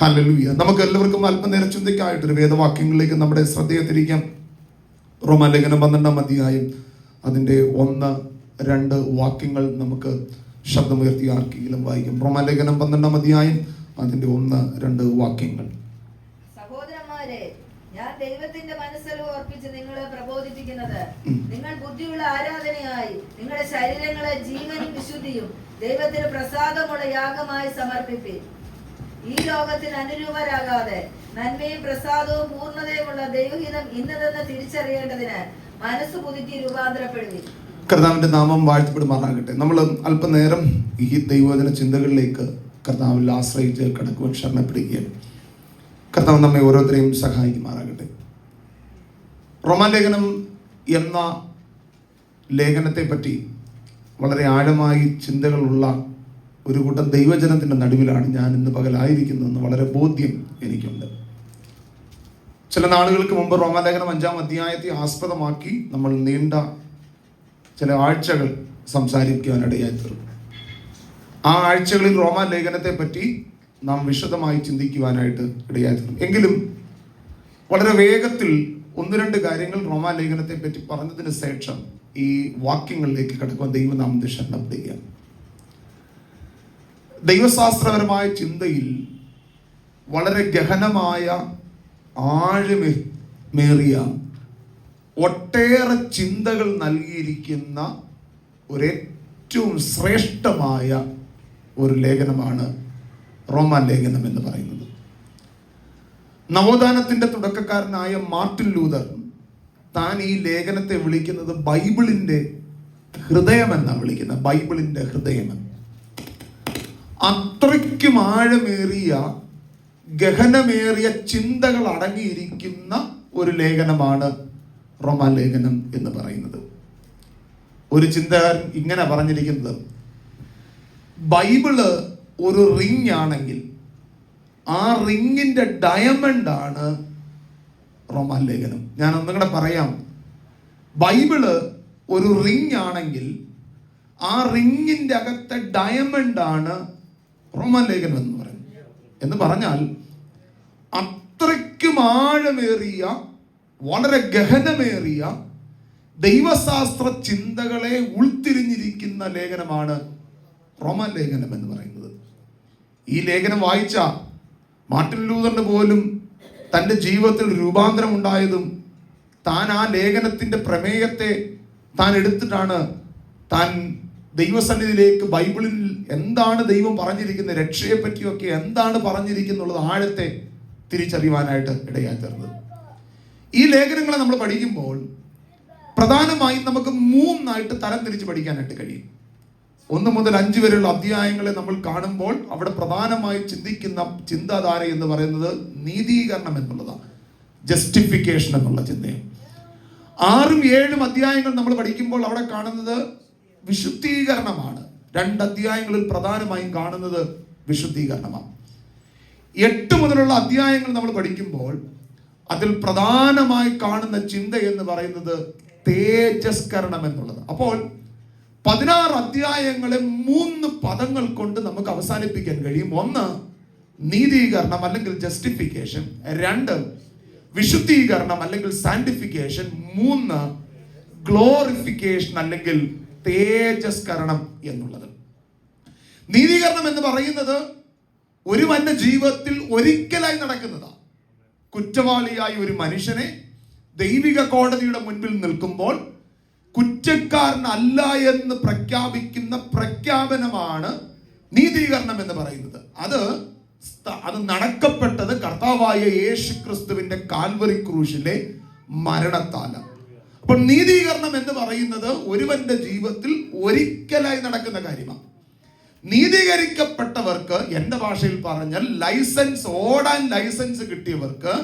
Hallelujah. നമുക്ക് എല്ലാവർക്കും അല്പനേരം ചിന്തയ്ക്കായിട്ടൊരു വേദവാക്യങ്ങളിലേക്ക് നമ്മുടെ ശ്രദ്ധയെ തിരിക്കാം. റോമാലേഖനം 12-ാം അധ്യായം അതിൻ്റെ 1-2 വാക്യങ്ങൾ നമുക്ക് ശബ്ദമുയർത്തി ആർക്കെങ്കിലും വായിക്കാം. റോമാലേഖനം 12-ാം അധ്യായം അതിൻ്റെ 1-2 വാക്യങ്ങൾ. സഹോദരന്മാരെ, ഞാൻ ദൈവത്തിന്റെ മനസ്സലിവ് ഓർപ്പിച്ച് നിങ്ങളെ പ്രബോധിപ്പിക്കുന്നത്, നിങ്ങൾ ബുദ്ധിയുള്ള ആരാധനയായി നിങ്ങളുടെ ശരീരങ്ങളെ ജീവനും വിശുദ്ധിയും ദൈവത്തിന് പ്രസാദമുള്ള യാഗമായി സമർപ്പിപ്പിൻ. ഈ ലോകത്തിൽ അനുരൂപരാകാതെ നന്മയും പ്രസാദവും പൂർണ്ണതയുമുള്ള ദൈവഹിതം ഇന്നതെന്ന് തിരിച്ചറിയേണ്ടതിന് മനസ്സ് പുതുക്കി രൂപാന്തരപ്പെടുവിൻ. കർത്താവിന്റെ നാമം വാഴ്ത്തപ്പെടുമാറാകട്ടെ. നമ്മൾ അല്പനേരം ഈ ദൈവവചന ചിന്തകളിലേക്ക് കർത്താവിൽ ആശ്രയിച്ച് കടക്കുവാൻ ശരണപ്പെടുകയാണ്. കർത്താവ് നമ്മെ ഓരോരുത്തരെയും സഹായിക്കുമാറാകട്ടെ. റോമാലേഖനം എന്ന ലേഖനത്തെ പറ്റി വളരെ ആഴമായി ചിന്തകളുള്ള ഒരു കൂട്ടം ദൈവജനത്തിൻ്റെ നടുവിലാണ് ഞാൻ ഇന്ന് പകലായിരിക്കുന്നതെന്ന് വളരെ ബോധ്യം എനിക്കുണ്ട്. ചില നാളുകൾക്ക് മുമ്പ് റോമാലേഖനം 5-ാം അധ്യായത്തെ ആസ്പദമാക്കി നമ്മൾ നീണ്ട ചില ആഴ്ചകൾ സംസാരിക്കാനിടയായി തീർന്നു. ആ ആഴ്ചകളിൽ റോമാലേഖനത്തെ പറ്റി നാം വിശദമായി ചിന്തിക്കുവാനായിട്ട് ഇടയായി തീർന്നു. എങ്കിലും വളരെ വേഗത്തിൽ 1-2 കാര്യങ്ങൾ റോമാലേഖനത്തെ പറ്റി പറഞ്ഞതിന് ശേഷം ഈ വാക്യങ്ങളിലേക്ക് കടക്കുവാൻ ദൈവനാമത്തെ ശരണപ്പെടുകയാണ്. ദൈവശാസ്ത്രപരമായ ചിന്തയിൽ വളരെ ഗഹനമായ ആഴമേറിയ ഒട്ടേറെ ചിന്തകൾ നൽകിയിരിക്കുന്ന ഒരേറ്റവും ശ്രേഷ്ഠമായ ഒരു ലേഖനമാണ് റോമാലേഖനം എന്ന് പറയുന്നത്. നവോത്ഥാനത്തിന്റെ തുടക്കക്കാരനായ മാർട്ടിൻ ലൂതർ താൻ ഈ ലേഖനത്തെ വിളിക്കുന്നത് ബൈബിളിന്റെ ഹൃദയമെന്നാണ് വിളിക്കുന്നത്. ബൈബിളിന്റെ ഹൃദയമെന്ന്. അത്രയ്ക്കും ആഴമേറിയ ഗഹനമേറിയ ചിന്തകൾ അടങ്ങിയിരിക്കുന്ന ഒരു ലേഖനമാണ് റോമാലേഖനം എന്ന് പറയുന്നത്. ഒരു ചിന്തകാരൻ ഇങ്ങനെ പറഞ്ഞിരിക്കുന്നത്, ബൈബിള് ഒരു റിങ് ആണെങ്കിൽ ആ റിങ്ങിന്റെ ഡയമണ്ട് ആണ് റോമാലേഖനം. ഞാൻ ഒന്നും കൂടെ പറയാം. ബൈബിള് ഒരു റിങ് ആണെങ്കിൽ ആ റിങ്ങിന്റെ അകത്തെ ഡയമണ്ട് ആണ് റോമാലേഖനം എന്ന് പറയുന്നത്. എന്ന് പറഞ്ഞാൽ അത്രയ്ക്കും ആഴമേറിയ വളരെ ഗഹനമേറിയ ദൈവശാസ്ത്ര ചിന്തകളെ ഉൾത്തിരിഞ്ഞിരിക്കുന്ന ലേഖനമാണ് റോമാലേഖനം എന്ന് പറയുന്നത്. ഈ ലേഖനം വായിച്ച മാർട്ടിൻ ലൂതറിന് പോലും തൻ്റെ ജീവിതത്തിൽ രൂപാന്തരം ഉണ്ടായതും താൻ ആ ലേഖനത്തിൻ്റെ പ്രമേയത്തെ താൻ എടുത്തിട്ടാണ് താൻ ദൈവസന്നിധിയിലേക്ക് ബൈബിളിൽ എന്താണ് ദൈവം പറഞ്ഞിരിക്കുന്നത്, രക്ഷയെ പറ്റിയൊക്കെ എന്താണ് പറഞ്ഞിരിക്കുന്നുള്ളത് ആഴത്തെ തിരിച്ചറിയുവാനായിട്ട് ഇടയായി തീർന്നത്. ഈ ലേഖനങ്ങളെ നമ്മൾ പഠിക്കുമ്പോൾ പ്രധാനമായും നമുക്ക് 3 തരം തിരിച്ച് പഠിക്കാനായിട്ട് കഴിയും. 1 മുതൽ 5 വരെയുള്ള അധ്യായങ്ങളെ നമ്മൾ കാണുമ്പോൾ അവിടെ പ്രധാനമായി ചിന്തിക്കുന്ന ചിന്താധാര എന്ന് പറയുന്നത് നീതീകരണം എന്നുള്ളതാണ്, ജസ്റ്റിഫിക്കേഷൻ എന്നുള്ള ചിന്തയും. 6ഉം 7ഉം അധ്യായങ്ങൾ നമ്മൾ പഠിക്കുമ്പോൾ അവിടെ കാണുന്നത് വിശുദ്ധീകരണമാണ്. 2 അധ്യായങ്ങളിൽ പ്രധാനമായും കാണുന്നത് വിശുദ്ധീകരണമാണ്. 8 മുതലുള്ള അധ്യായങ്ങൾ നമ്മൾ പഠിക്കുമ്പോൾ അതിൽ പ്രധാനമായി കാണുന്ന ചിന്ത എന്ന് പറയുന്നത് തേജസ്കരണം എന്നുള്ളത്. അപ്പോൾ 16 അധ്യായങ്ങളെ 3 പദങ്ങൾ കൊണ്ട് നമുക്ക് അവസാനിപ്പിക്കാൻ കഴിയും. 1 നീതീകരണം അല്ലെങ്കിൽ ജസ്റ്റിഫിക്കേഷൻ, 2 വിശുദ്ധീകരണം അല്ലെങ്കിൽ സാന്റിഫിക്കേഷൻ, 3 ഗ്ലോറിഫിക്കേഷൻ അല്ലെങ്കിൽ തേജസ്കരണം എന്നുള്ളത്. നീതീകരണം എന്ന് പറയുന്നത് ഒരുവന്റെ ജീവിതത്തിൽ ഒരിക്കലായി നടക്കുന്നതാണ്. കുറ്റവാളിയായ ഒരു മനുഷ്യനെ ദൈവിക കോടതിയുടെ മുൻപിൽ നിൽക്കുമ്പോൾ കുറ്റക്കാരനല്ല എന്ന് പ്രഖ്യാപിക്കുന്ന പ്രഖ്യാപനമാണ് നീതീകരണം എന്ന് പറയുന്നത്. അത് നടക്കപ്പെട്ടത് കർത്താവായ യേശുക്രിസ്തുവിന്റെ കാൽവറി ക്രൂശിലെ മരണത്താലാണ്. അപ്പോൾ നീതീകരണം എന്ന് പറയുന്നത് ഒരുവന്റെ ജീവിതത്തിൽ ഒരിക്കലായി നടക്കുന്ന കാര്യമാണ്. നീതീകരിക്കപ്പെട്ടവർക്ക്, എന്റെ ഭാഷയിൽ പറഞ്ഞാൽ ഓടാൻ ലൈസൻസ് കിട്ടിയവർക്ക്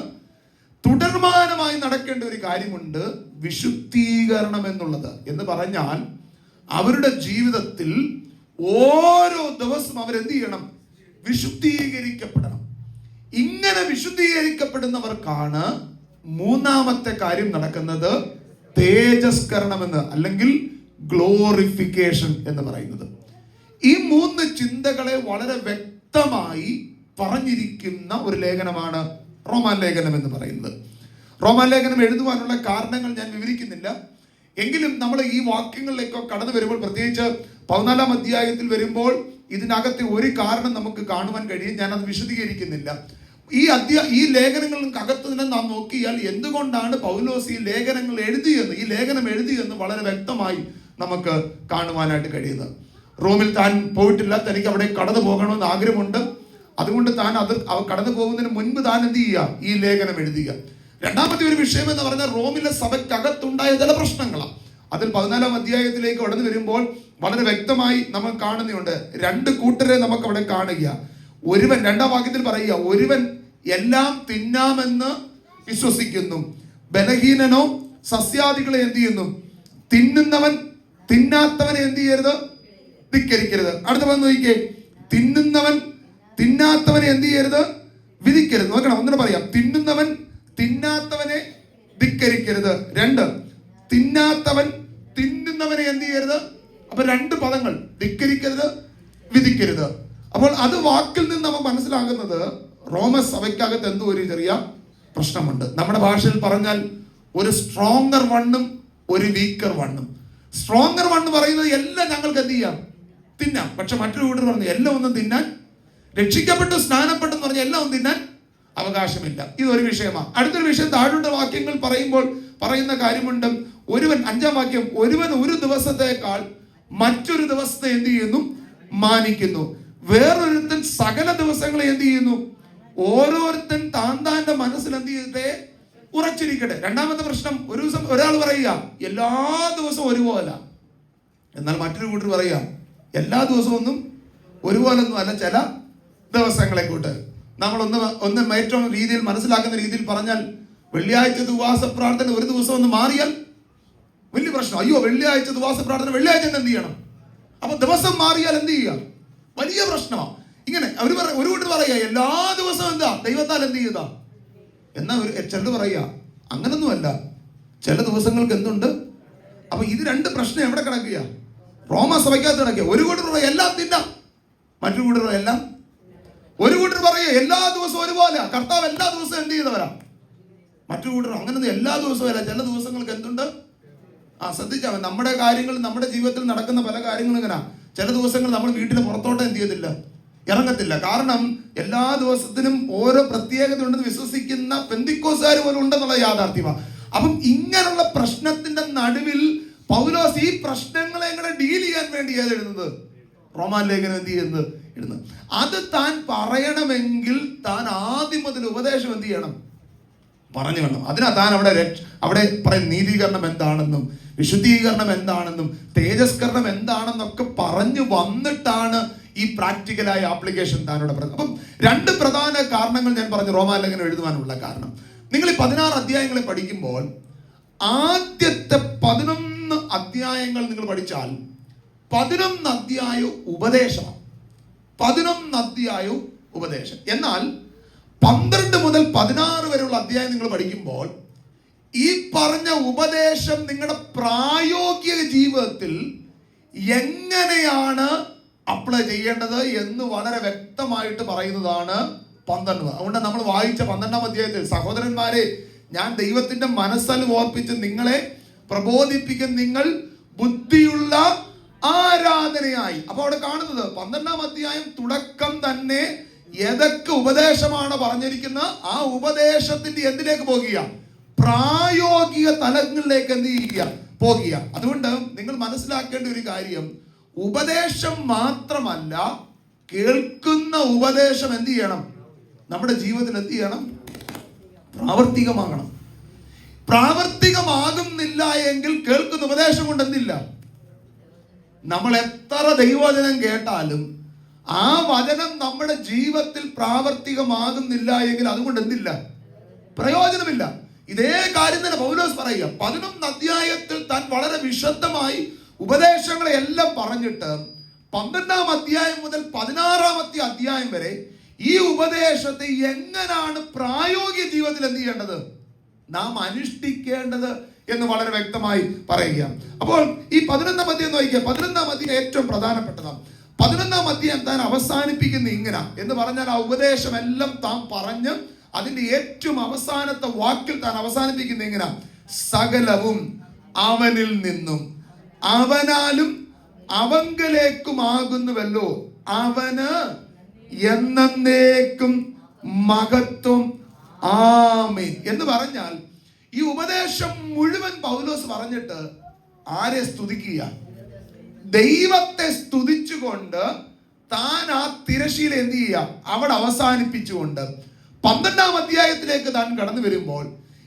തുടർമാനമായി നടക്കേണ്ട ഒരു കാര്യമുണ്ട്, വിശുദ്ധീകരണം എന്നുള്ളത്. എന്ന് പറഞ്ഞാൽ അവരുടെ ജീവിതത്തിൽ ഓരോ ദിവസം അവരെന്ത് ചെയ്യണം? വിശുദ്ധീകരിക്കപ്പെടണം. ഇങ്ങനെ വിശുദ്ധീകരിക്കപ്പെടുന്നവർക്കാണ് 3ാമത്തെ കാര്യം നടക്കുന്നത്, തേജസ്കരണമെന്ന് അല്ലെങ്കിൽ ഗ്ലോറിഫിക്കേഷൻ എന്ന് പറയുന്നത്. ഈ 3 ചിന്തകളെ വളരെ വ്യക്തമായി പറഞ്ഞിരിക്കുന്ന ഒരു ലേഖനമാണ് റോമാലേഖനം എന്ന് പറയുന്നത്. റോമാലേഖനം എഴുതുവാനുള്ള കാരണങ്ങൾ ഞാൻ വിവരിക്കുന്നില്ല. എങ്കിലും നമ്മൾ ഈ വാക്യങ്ങളിലേക്കോ കടന്നു വരുമ്പോൾ, പ്രത്യേകിച്ച് 14-ാം അധ്യായത്തിൽ വരുമ്പോൾ ഇതിനകത്തെ ഒരു കാരണം നമുക്ക് കാണുവാൻ കഴിയും. ഞാനത് വിശദീകരിക്കുന്നില്ല. ഈ ലേഖനങ്ങൾക്കകത്ത് തന്നെ നാം നോക്കിയാൽ എന്തുകൊണ്ടാണ് പൗലോസ് ഈ ലേഖനം എഴുതിയെന്ന് വളരെ വ്യക്തമായി നമുക്ക് കാണുവാനായിട്ട് കഴിയുന്നത്. റോമിൽ താൻ പോയിട്ടില്ല, തനിക്ക് അവിടെ കടന്നു പോകണമെന്ന് ആഗ്രഹമുണ്ട്. അതുകൊണ്ട് താൻ കടന്നു പോകുന്നതിന് മുൻപ് താൻ എന്ത് ചെയ്യുക? ഈ ലേഖനം എഴുതുക. രണ്ടാമത്തെ ഒരു വിഷയം എന്ന് പറഞ്ഞാൽ റോമിലെ സഭയ്ക്കകത്തുണ്ടായ ചില പ്രശ്നങ്ങളാണ്. അതിൽ 14-ാം അധ്യായത്തിലേക്ക് കടന്നു വരുമ്പോൾ വളരെ വ്യക്തമായി നമ്മൾ കാണുന്നുണ്ട്. രണ്ട് കൂട്ടരെ നമുക്ക് അവിടെ കാണുക. ഒരുവൻ, 2-ാം വാക്യത്തിൽ പറയുക, ഒരുവൻ എല്ലാം തിന്നാമെന്ന് വിശ്വസിക്കുന്നു, ബലഹീനനോ സസ്യാദികളെ എന്ത് ചെയ്യുന്നു? തിന്നുന്നവൻ തിന്നാത്തവനെ എന്ത് ചെയ്യരുത്? ധിക്കരിക്കരുത്. അടുത്ത വന്ന് നോക്കിക്കേ, തിന്നുന്നവൻ തിന്നാത്തവനെ എന്ത് ചെയ്യരുത്? വിധിക്കരുത്. നോക്കണം, ഒന്നിനെ പറയാം. തിന്നുന്നവൻ തിന്നാത്തവനെ ധിക്കരിക്കരുത്. 2, തിന്നാത്തവൻ തിന്നുന്നവനെ എന്ത് ചെയ്യരുത്? അപ്പൊ 2 പദങ്ങൾ, ധിക്കരിക്കരുത്, വിധിക്കരുത്. അപ്പോൾ അത് വാക്കിൽ നിന്ന് നമ്മൾ മനസ്സിലാകുന്നത് റോമസഭയ്ക്കകത്ത് എന്തോ ഒരു ചെറിയ പ്രശ്നമുണ്ട്. നമ്മുടെ ഭാഷയിൽ പറഞ്ഞാൽ ഒരു സ്ട്രോങ്ങർ വണ്ണും ഒരു വീക്കർ വണ്ണും. സ്ട്രോങ്ങർ വണ്ണ് പറയുന്നത് എല്ലാം ഞങ്ങൾക്ക് എന്ത് ചെയ്യാം? തിന്നാം. പക്ഷെ മറ്റൊരു കൂട്ടർ പറഞ്ഞു എല്ലാം ഒന്നും തിന്നാൻ, രക്ഷിക്കപ്പെട്ടു സ്നാനപ്പെട്ടെന്ന് പറഞ്ഞാൽ എല്ലാം ഒന്നും തിന്നാൻ അവകാശമില്ല. ഇതൊരു വിഷയമാണ്. അടുത്തൊരു വിഷയം താഴോട്ട് വാക്യങ്ങൾ പറയുമ്പോൾ പറയുന്ന കാര്യമുണ്ട്. ഒരുവൻ, 5-ാം വാക്യം, ഒരുവൻ ഒരു ദിവസത്തേക്കാൾ മറ്റൊരു ദിവസത്തെ എന്ത് ചെയ്യുന്നു? മാനിക്കുന്നു. വേറൊരുത്തൻ സകല ദിവസങ്ങളെ എന്ത് ചെയ്യുന്നു? ഓരോരുത്തൻ താന്റെ മനസ്സിൽ എന്ത് ചെയ്തിട്ടേ ഉറച്ചിരിക്കട്ടെ. രണ്ടാമത്തെ പ്രശ്നം, ഒരു ദിവസം ഒരാൾ പറയുക എല്ലാ ദിവസവും ഒരുപോലെ, എന്നാൽ മറ്റൊരു കൂട്ടർ പറയുക എല്ലാ ദിവസവും ഒന്നും ഒരുപോലൊന്നും അല്ല, ചില ദിവസങ്ങളെ കൂട്ട്. നമ്മൾ ഒന്ന് ഏറ്റവും രീതിയിൽ മനസ്സിലാക്കുന്ന രീതിയിൽ പറഞ്ഞാൽ, വെള്ളിയാഴ്ച ഉപവാസ പ്രാർത്ഥന ഒരു ദിവസം ഒന്ന് മാറിയാൽ വലിയ പ്രശ്നം. അയ്യോ, വെള്ളിയാഴ്ച ഉപവാസ പ്രാർത്ഥന വെള്ളിയാഴ്ച എന്ത് ചെയ്യണം? അപ്പൊ ദിവസം മാറിയാൽ എന്ത് ചെയ്യുക? വലിയ പ്രശ്നമാണ്. ഇങ്ങനെ ഒരു കൂട്ടർ പറയുക എല്ലാ ദിവസവും എന്താ ദൈവത്താൽ എന്ത് ചെയ്താ എന്നാ. ചിലർ പറയുക അങ്ങനൊന്നുമല്ല, ചില ദിവസങ്ങൾക്ക് എന്തുണ്ട്. അപ്പൊ ഇത് 2 പ്രശ്നം എവിടെ കിടക്കുക? റോമസഭയ്ക്കകത്ത് കിടക്കുക. ഒരു കൂട്ടർ പറയുക എല്ലാം തിന്നാം, മറ്റൊരു കൂട്ടർ എല്ലാം. ഒരു കൂട്ടർ പറയുക എല്ലാ ദിവസവും ഒരുപോലെ, കർത്താവ് എല്ലാ ദിവസവും എന്ത് ചെയ്തവരാ. മറ്റൊരു കൂട്ടർ അങ്ങനൊന്നും എല്ലാ ദിവസവും അല്ല, ചില ദിവസങ്ങൾക്ക് എന്തുണ്ട്. ശ്രദ്ധിച്ചാൽ നമ്മുടെ കാര്യങ്ങൾ, നമ്മുടെ ജീവിതത്തിൽ നടക്കുന്ന പല കാര്യങ്ങളും ഇങ്ങനെ. ചില ദിവസങ്ങൾ നമ്മൾ വീട്ടിന് പുറത്തോട്ട് എന്ത് ചെയ്തില്ല, ഇറങ്ങത്തില്ല. കാരണം എല്ലാ ദിവസത്തിനും ഓരോ പ്രത്യേകത ഉണ്ടെന്ന് വിശ്വസിക്കുന്ന പെന്തിക്കോസ്തുകാർ പോലും ഉണ്ടെന്നുള്ള യാഥാർത്ഥ്യമാണ്. അപ്പം ഇങ്ങനെയുള്ള പ്രശ്നത്തിന്റെ നടുവിൽ പൗലോസ് ഈ പ്രശ്നങ്ങളെ എങ്ങനെ ഡീൽ ചെയ്യാൻ വേണ്ടി എഴുതുന്നത്? റോമാലേഖനം എന്ത് ചെയ്യുന്നത്? എഴുതുന്നത്. അത് താൻ പറയണമെങ്കിൽ താൻ ആദ്യം മുതൽ ഉപദേശം എന്ത് ചെയ്യണം? പറഞ്ഞു വേണം. അതിനാ താൻ അവിടെ പറയും നീതീകരണം എന്താണെന്നും വിശുദ്ധീകരണം എന്താണെന്നും തേജസ്കരണം എന്താണെന്നൊക്കെ പറഞ്ഞു വന്നിട്ടാണ് ഈ പ്രാക്ടിക്കലായ ആപ്ലിക്കേഷൻ താനോട് പറഞ്ഞത്. അപ്പം 2 പ്രധാന കാരണങ്ങൾ ഞാൻ പറഞ്ഞു റോമാലേഖനം എഴുതുവാനുള്ള കാരണം. നിങ്ങൾ ഈ 16 അധ്യായങ്ങളെ പഠിക്കുമ്പോൾ ആദ്യത്തെ 11 അധ്യായങ്ങൾ നിങ്ങൾ പഠിച്ചാൽ 11 അധ്യായവും ഉപദേശമാണ്. 11 അധ്യായവും ഉപദേശം. എന്നാൽ 12 മുതൽ 16 വരെയുള്ള അധ്യായം നിങ്ങൾ പഠിക്കുമ്പോൾ ഈ പറഞ്ഞ ഉപദേശം നിങ്ങളുടെ പ്രായോഗിക ജീവിതത്തിൽ എങ്ങനെയാണ് അപ്ലൈ ചെയ്യേണ്ടത് എന്ന് വളരെ വ്യക്തമായിട്ട് പറയുന്നതാണ് 12. അതുകൊണ്ട് നമ്മൾ വായിച്ച 12-ാം അധ്യായത്തിൽ, സഹോദരന്മാരെ, ഞാൻ ദൈവത്തിന്റെ മനസ്സൽ ഓർപ്പിച്ച് നിങ്ങളെ പ്രബോധിപ്പിക്കും, നിങ്ങൾ ബുദ്ധിയുള്ള ആരാധനയായി. അപ്പൊ അവിടെ കാണുന്നത് 12-ാം അധ്യായം തുടക്കം തന്നെ ഏതൊക്കെ ഉപദേശമാണ് പറഞ്ഞിരിക്കുന്ന ആ ഉപദേശത്തിന്റെ എന്തിലേക്ക് പോകുക? പ്രായോഗിക തലങ്ങളിലേക്ക് എന്ത് ചെയ്യുക? പോകുക. അതുകൊണ്ട് നിങ്ങൾ മനസ്സിലാക്കേണ്ട ഒരു കാര്യം, ഉപദേശം മാത്രമല്ല, കേൾക്കുന്ന ഉപദേശം എന്ത് ചെയ്യണം? നമ്മുടെ ജീവിതത്തിൽ എന്ത് ചെയ്യണം? പ്രാവർത്തികമാകണം. പ്രാവർത്തികമാകുന്നില്ല എങ്കിൽ കേൾക്കുന്ന ഉപദേശം കൊണ്ട് എന്തില്ല. നമ്മൾ എത്ര ദൈവവചനം കേട്ടാലും ആ വചനം നമ്മുടെ ജീവിതത്തിൽ പ്രാവർത്തികമാകുന്നില്ല എങ്കിൽ അതുകൊണ്ട് എന്തില്ല, പ്രയോജനമില്ല. ഇതേ കാര്യം തന്നെ പൗലോസ് പറയുക. 11 അധ്യായത്തിൽ താൻ വളരെ വിശദമായി ഉപദേശങ്ങളെ എല്ലാം പറഞ്ഞിട്ട് 12-ാം അധ്യായം മുതൽ 16-ാമത്തെ അധ്യായം വരെ ഈ ഉപദേശത്തെ എങ്ങനെയാണ് പ്രായോഗിക ജീവിതത്തിൽ എന്ത് ചെയ്യേണ്ടത്, നാം അനുഷ്ഠിക്കേണ്ടത് എന്ന് വളരെ വ്യക്തമായി പറയുക. അപ്പോൾ ഈ 11-ാം അധ്യായം നോക്കിയാൽ 11-ാം അധ്യായം ഏറ്റവും പ്രധാനപ്പെട്ടതാണ്. 11-ാം അധ്യായം താൻ അവസാനിപ്പിക്കുന്ന ഇങ്ങനെ എന്ന് പറഞ്ഞാൽ ആ ഉപദേശം എല്ലാം താൻ പറഞ്ഞ് അതിന്റെ ഏറ്റവും അവസാനത്തെ വാക്കിൽ താൻ അവസാനിപ്പിക്കുന്ന ഇങ്ങനെ: സകലവും അവനിൽ നിന്നും അവനാലും അവങ്കലേക്കുമാകുന്നുവല്ലോ, അവന് എന്നേക്കും മഹത്വം, ആമേൻ എന്ന് പറഞ്ഞാൽ ഈ ഉപദേശം മുഴുവൻ പൗലോസ് പറഞ്ഞിട്ട് ആരെ സ്തുതിക്കുക? ദൈവത്തെ സ്തുതിച്ചുകൊണ്ട് താൻ ആ തിരശീല എന്ത് ചെയ്യുക? അവിടെ അവസാനിപ്പിച്ചുകൊണ്ട് 12-ാം അധ്യായത്തിലേക്ക് താൻ കടന്നു വരുമ്പോൾ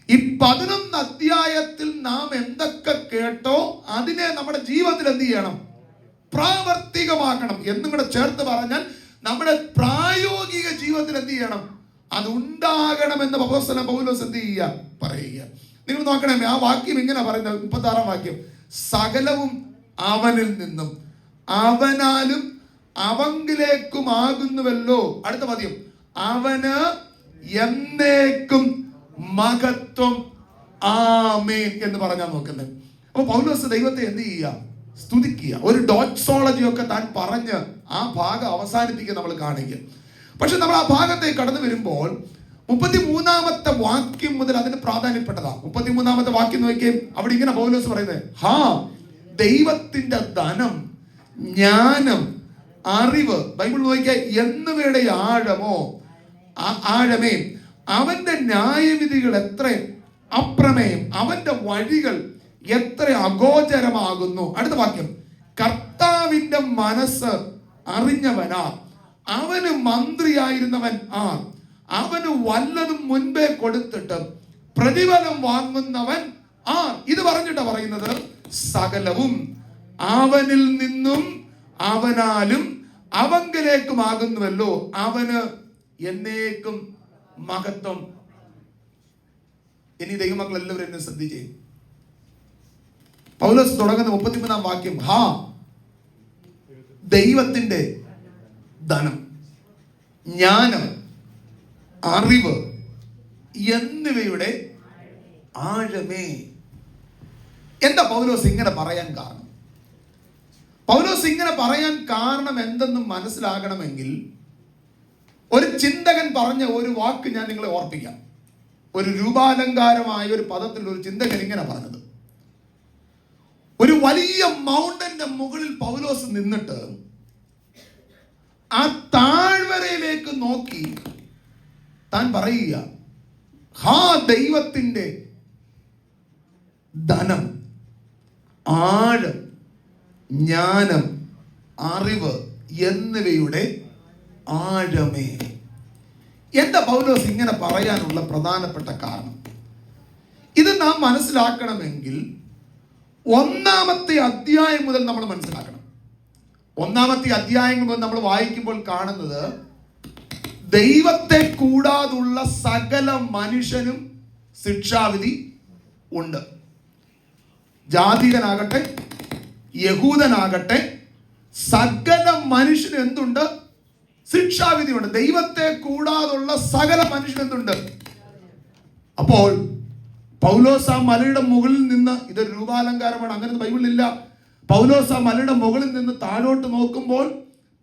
ഈ 11 അധ്യായത്തിൽ നാം എന്തൊക്കെ കേട്ടോ അതിനെ നമ്മുടെ ജീവിതത്തിൽ എന്ത് ചെയ്യണം? പ്രാവർത്തികമാക്കണം. എന്നും കൂടെ ചേർത്ത് പറഞ്ഞാൽ നമ്മുടെ പ്രായോഗിക ജീവിതത്തിൽ എന്ത് ചെയ്യണം? അത് ഉണ്ടാകണമെന്ന് അപ്പോസ്തലൻ പൗലോസ് എന്ത് ചെയ്യുക? പറയുക. നിങ്ങൾ നോക്കണേ, ആ വാക്യം ഇങ്ങനെ പറയുന്നത്, 36-ാം വാക്യം: സകലവും അവനിൽ നിന്നും അവനാലും അവങ്കിലേക്കുമാകുന്നുവല്ലോ. അടുത്ത പദ്യം: അവന് എന്നേക്കും മഹത്വം, ആമേൻ എന്ന് പറഞ്ഞാൽ നോക്കുന്നത്. അപ്പൊ പൗലോസ് ദൈവത്തെ എന്ത് ചെയ്യുക? സ്തുതിക്കുക. ഒരു ഡോക്സോളജി ഒക്കെ താൻ പറഞ്ഞ് ആ ഭാഗം അവസാനിപ്പിക്കുക നമ്മൾ കാണിക്കുക. പക്ഷെ നമ്മൾ ആ ഭാഗത്തേക്ക് കടന്നു വരുമ്പോൾ 33-ാമത്തെ വാക്യം മുതൽ അതിന് പ്രാധാന്യപ്പെട്ടതാ. 33-ാമത്തെ വാക്യം നോക്കിയും അവിടെ ഇങ്ങനെ പൗലോസ് പറയുന്നത്: ഹാ, ദൈവത്തിന്റെ ധനം, ജ്ഞാനം, അറിവ്, ബൈബിൾ നോക്കിയാൽ എന്നിവയുടെ ആഴമേ, അവന്റെ ന്യായവിധികൾ എത്ര അപ്രമേയം, അവന്റെ വഴികൾ എത്ര അഗോചരമാകുന്നു. അടുത്ത വാക്യം: കർത്താവിന്റെ മനസ്സ് അറിഞ്ഞവനാ, അവന് മന്ത്രിയായിരുന്നവൻ ആർ, അവന് വല്ലതും മുൻപേ കൊടുത്തിട്ട് പ്രതിഫലം വാങ്ങുന്നവൻ ആർ. ഇത് പറഞ്ഞിട്ടാ പറയുന്നത്: സകലവും അവനിൽ നിന്നും അവനാലും അവങ്കലേക്കുമാകുന്നുവല്ലോ, അവന് എന്നേക്കും മഹത്വം. ഇനി ദൈവമക്കൾ എല്ലാവരും എന്നെ ശ്രദ്ധിച്ചേ. പൗലോസ് തുടങ്ങുന്ന 33-ാം വാക്യം: ഹാ, ദൈവത്തിന്റെ ധനം, ജ്ഞാനം, അറിവ് എന്നിവയുടെ ആഴമേ. എന്താ പൗലോസ് ഇങ്ങനെ പറയാൻ കാരണം? പൗലോസ് ഇങ്ങനെ പറയാൻ കാരണം എന്തെന്ന് മനസ്സിലാകണമെങ്കിൽ ഒരു ചിന്തകൻ പറഞ്ഞ ഒരു വാക്ക് ഞാൻ നിങ്ങളെ ഓർപ്പിക്കാം. ഒരു രൂപാലങ്കാരമായ ഒരു പദത്തിൽ ഒരു ചിന്തകൻ ഇങ്ങനെ പറഞ്ഞത്: ഒരു വലിയ മൗണ്ടന്റെ മുകളിൽ പൗലോസ് നിന്നിട്ട് ആ താഴ്വരയിലേക്ക് നോക്കി താൻ പറയുക: ഹാ, ദൈവത്തിന്റെ ധനം, ആഴം, ജ്ഞാനം, അറിവ് എന്നിവയുടെ ആഴമേ. എന്താ പൗലോസ് ഇങ്ങനെ പറയാനുള്ള പ്രധാനപ്പെട്ട കാരണം? ഇത് നാം മനസ്സിലാക്കണമെങ്കിൽ 1-ാമത്തെ അധ്യായം മുതൽ നമ്മൾ മനസ്സിലാക്കണം. 1-ാമത്തെ അധ്യായം മുതൽ നമ്മൾ വായിക്കുമ്പോൾ കാണുന്നത് ദൈവത്തെ കൂടാതുള്ള സകല മനുഷ്യനും ശിക്ഷാവിധി ഉണ്ട്. ജാതികനാകട്ടെ, യഹൂദനാകട്ടെ, സകല മനുഷ്യനും എന്തുണ്ട്? ശിക്ഷാവിധിയുണ്ട്. ദൈവത്തെ കൂടാതുള്ള സകല മനുഷ്യനും എന്തുണ്ട്? അപ്പോൾ പൗലോസ് ആ മലയുടെ മുകളിൽ നിന്ന്, ഇതൊരു രൂപാലങ്കാരമാണ്, അങ്ങനെ ബൈബിളിലില്ല. പൗലോസ് ആ മലയുടെ മുകളിൽ നിന്ന് താഴോട്ട് നോക്കുമ്പോൾ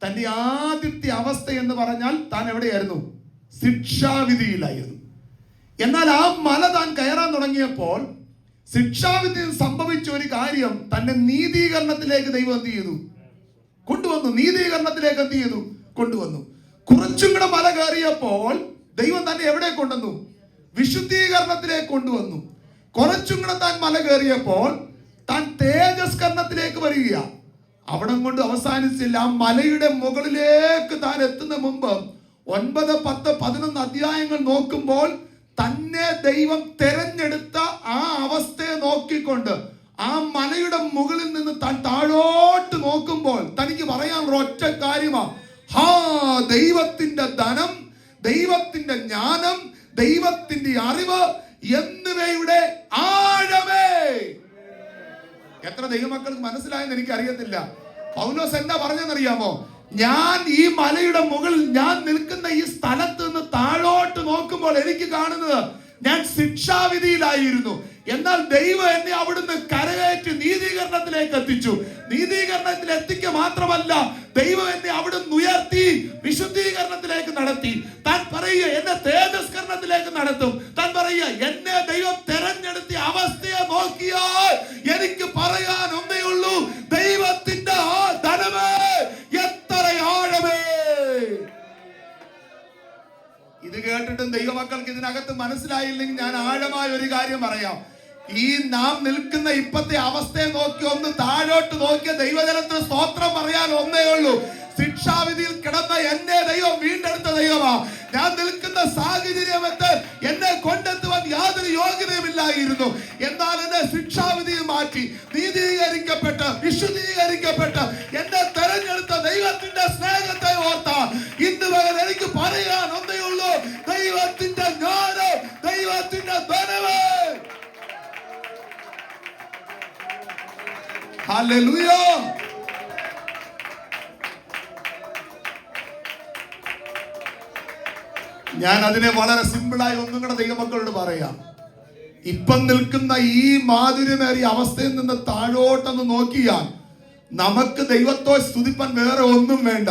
തന്റെ ആദ്യത്തെ അവസ്ഥ എന്ന് പറഞ്ഞാൽ താൻ എവിടെയായിരുന്നു? ശിക്ഷാവിധിയിലായിരുന്നു. എന്നാൽ ആ മല താൻ കയറാൻ തുടങ്ങിയപ്പോൾ ശിക്ഷാവിധി സംഭവിച്ച ഒരു കാര്യം തന്റെ നീതീകരണത്തിലേക്ക് ദൈവം എന്ത് ചെയ്തു? കൊണ്ടുവന്നു. നീതീകരണത്തിലേക്ക് എന്ത് ചെയ്തു? കൊണ്ടുവന്നു. കുറച്ചും കൂടെ മല കയറിയപ്പോൾ ദൈവം തന്നെ എവിടെ കൊണ്ടുവന്നു? വിശുദ്ധീകരണത്തിലേക്ക് കൊണ്ടുവന്നു. കുറച്ചും കൂടെ താൻ മല കയറിയപ്പോൾ താൻ തേജസ്കരണത്തിലേക്ക് വരിക. അവിടെ കൊണ്ട് അവസാനിച്ചില്ല. ആ മലയുടെ മുകളിലേക്ക് താൻ എത്തുന്ന മുമ്പ് 9, 10, 11 അധ്യായങ്ങൾ നോക്കുമ്പോൾ തന്നെ ദൈവം തെരഞ്ഞെടുത്ത ആ അവസ്ഥയെ നോക്കിക്കൊണ്ട് ആ മലയുടെ മുകളിൽ നിന്ന് താൻ താഴോട്ട് നോക്കുമ്പോൾ തനിക്ക് പറയാനുള്ള ഒറ്റ കാര്യമാ: ഹാ, ദൈവത്തിന്റെ ധനം, ദൈവത്തിന്റെ ജ്ഞാനം, ദൈവത്തിന്റെ അറിവ് എന്നിവയുടെ ആഴമേ. എത്ര ദൈവമക്കൾക്ക് മനസ്സിലായെന്ന് എനിക്ക് അറിയത്തില്ല. പൗലോസ് എന്താ പറഞ്ഞെന്നറിയാമോ? ഞാൻ ഈ മലയുടെ മുകളിൽ, ഞാൻ നിൽക്കുന്ന ഈ സ്ഥലത്ത് നിന്ന് താഴോട്ട് നോക്കുമ്പോൾ എനിക്ക് കാണുന്നത് ഞാൻ ശിക്ഷാവിധിയിലായിരുന്നു. എന്നാൽ ദൈവം എന്നെ അവിടുന്ന് കരകയറ്റി നീതീകരണത്തിലേക്ക് എത്തിച്ചു. നീതീകരണത്തിൽ എത്തിക്കുക മാത്രമല്ല, ദൈവം എന്നെ അവിടുന്ന് ഉയർത്തി വിശുദ്ധീകരണത്തിലേക്ക് നടത്തി. താൻ പറയുക എന്നെ തേജസ്കരണത്തിലേക്ക് നടത്തും. താൻ പറയുക എന്നെ ദൈവം തെരഞ്ഞെടുത്ത അവസ്ഥയെ നോക്കിയാൽ എനിക്ക് പറയാൻ ഒന്നേ ഉള്ളൂ, ദൈവത്തിന്റെ ആ ധനമേ എത്ര ആഴമേ. ഇത് കേട്ടിട്ടും ദൈവമക്കൾക്ക് ഇതിനകത്ത് മനസ്സിലായില്ലെങ്കിൽ ഞാൻ ആഴമായ ഒരു കാര്യം പറയാം. ഈ നാം നിൽക്കുന്ന ഇപ്പത്തെ അവസ്ഥയെ നോക്കി ഒന്ന് താഴോട്ട് നോക്കിയ ദൈവജനത്തിന് സ്തോത്രം പറയാൻ ഒന്നേ ഉള്ളൂ. ശിക്ഷാവിധിയിൽ കിടന്ന എന്നെ ദൈവം വീണ്ടെടുത്ത ദൈവമാ. ഞാൻ നിൽക്കുന്ന സാഹചര്യമെന്ന് എന്നെ കൊണ്ടെത്തുവാൻ യാതൊരു യോഗ്യതയുമില്ലായിരുന്നു. എന്നാൽ എന്നെ ശിക്ഷാവിധിയിൽ മാറ്റി നീതീകരിക്കപ്പെട്ട് വിശുദ്ധീകരിക്കപ്പെട്ട് എന്നെ തെരഞ്ഞെടുത്ത ദൈവത്തിന്റെ സ്നേഹത്തെ ഓർത്താൽ ഇന്ന് പകൽ എനിക്ക് പറയാൻ ഒന്നേ ഉള്ളൂ, ദൈവത്തിന്റെ ജ്ഞാനം, ദൈവത്തിന്റെ ധനമേ. ഹല്ലേലൂയ. ഞാൻ അതിനെ വളരെ സിമ്പിളായി ഒന്നും കൂടെ ദൈവമക്കളോട് പറയാം. ഇപ്പം നിൽക്കുന്ന ഈ മാധുര്യമേറിയ അവസ്ഥയിൽ നിന്ന് താഴോട്ടൊന്ന് നോക്കിയാൽ നമുക്ക് ദൈവത്തെ സ്തുതിപ്പാൻ വേറെ ഒന്നും വേണ്ട.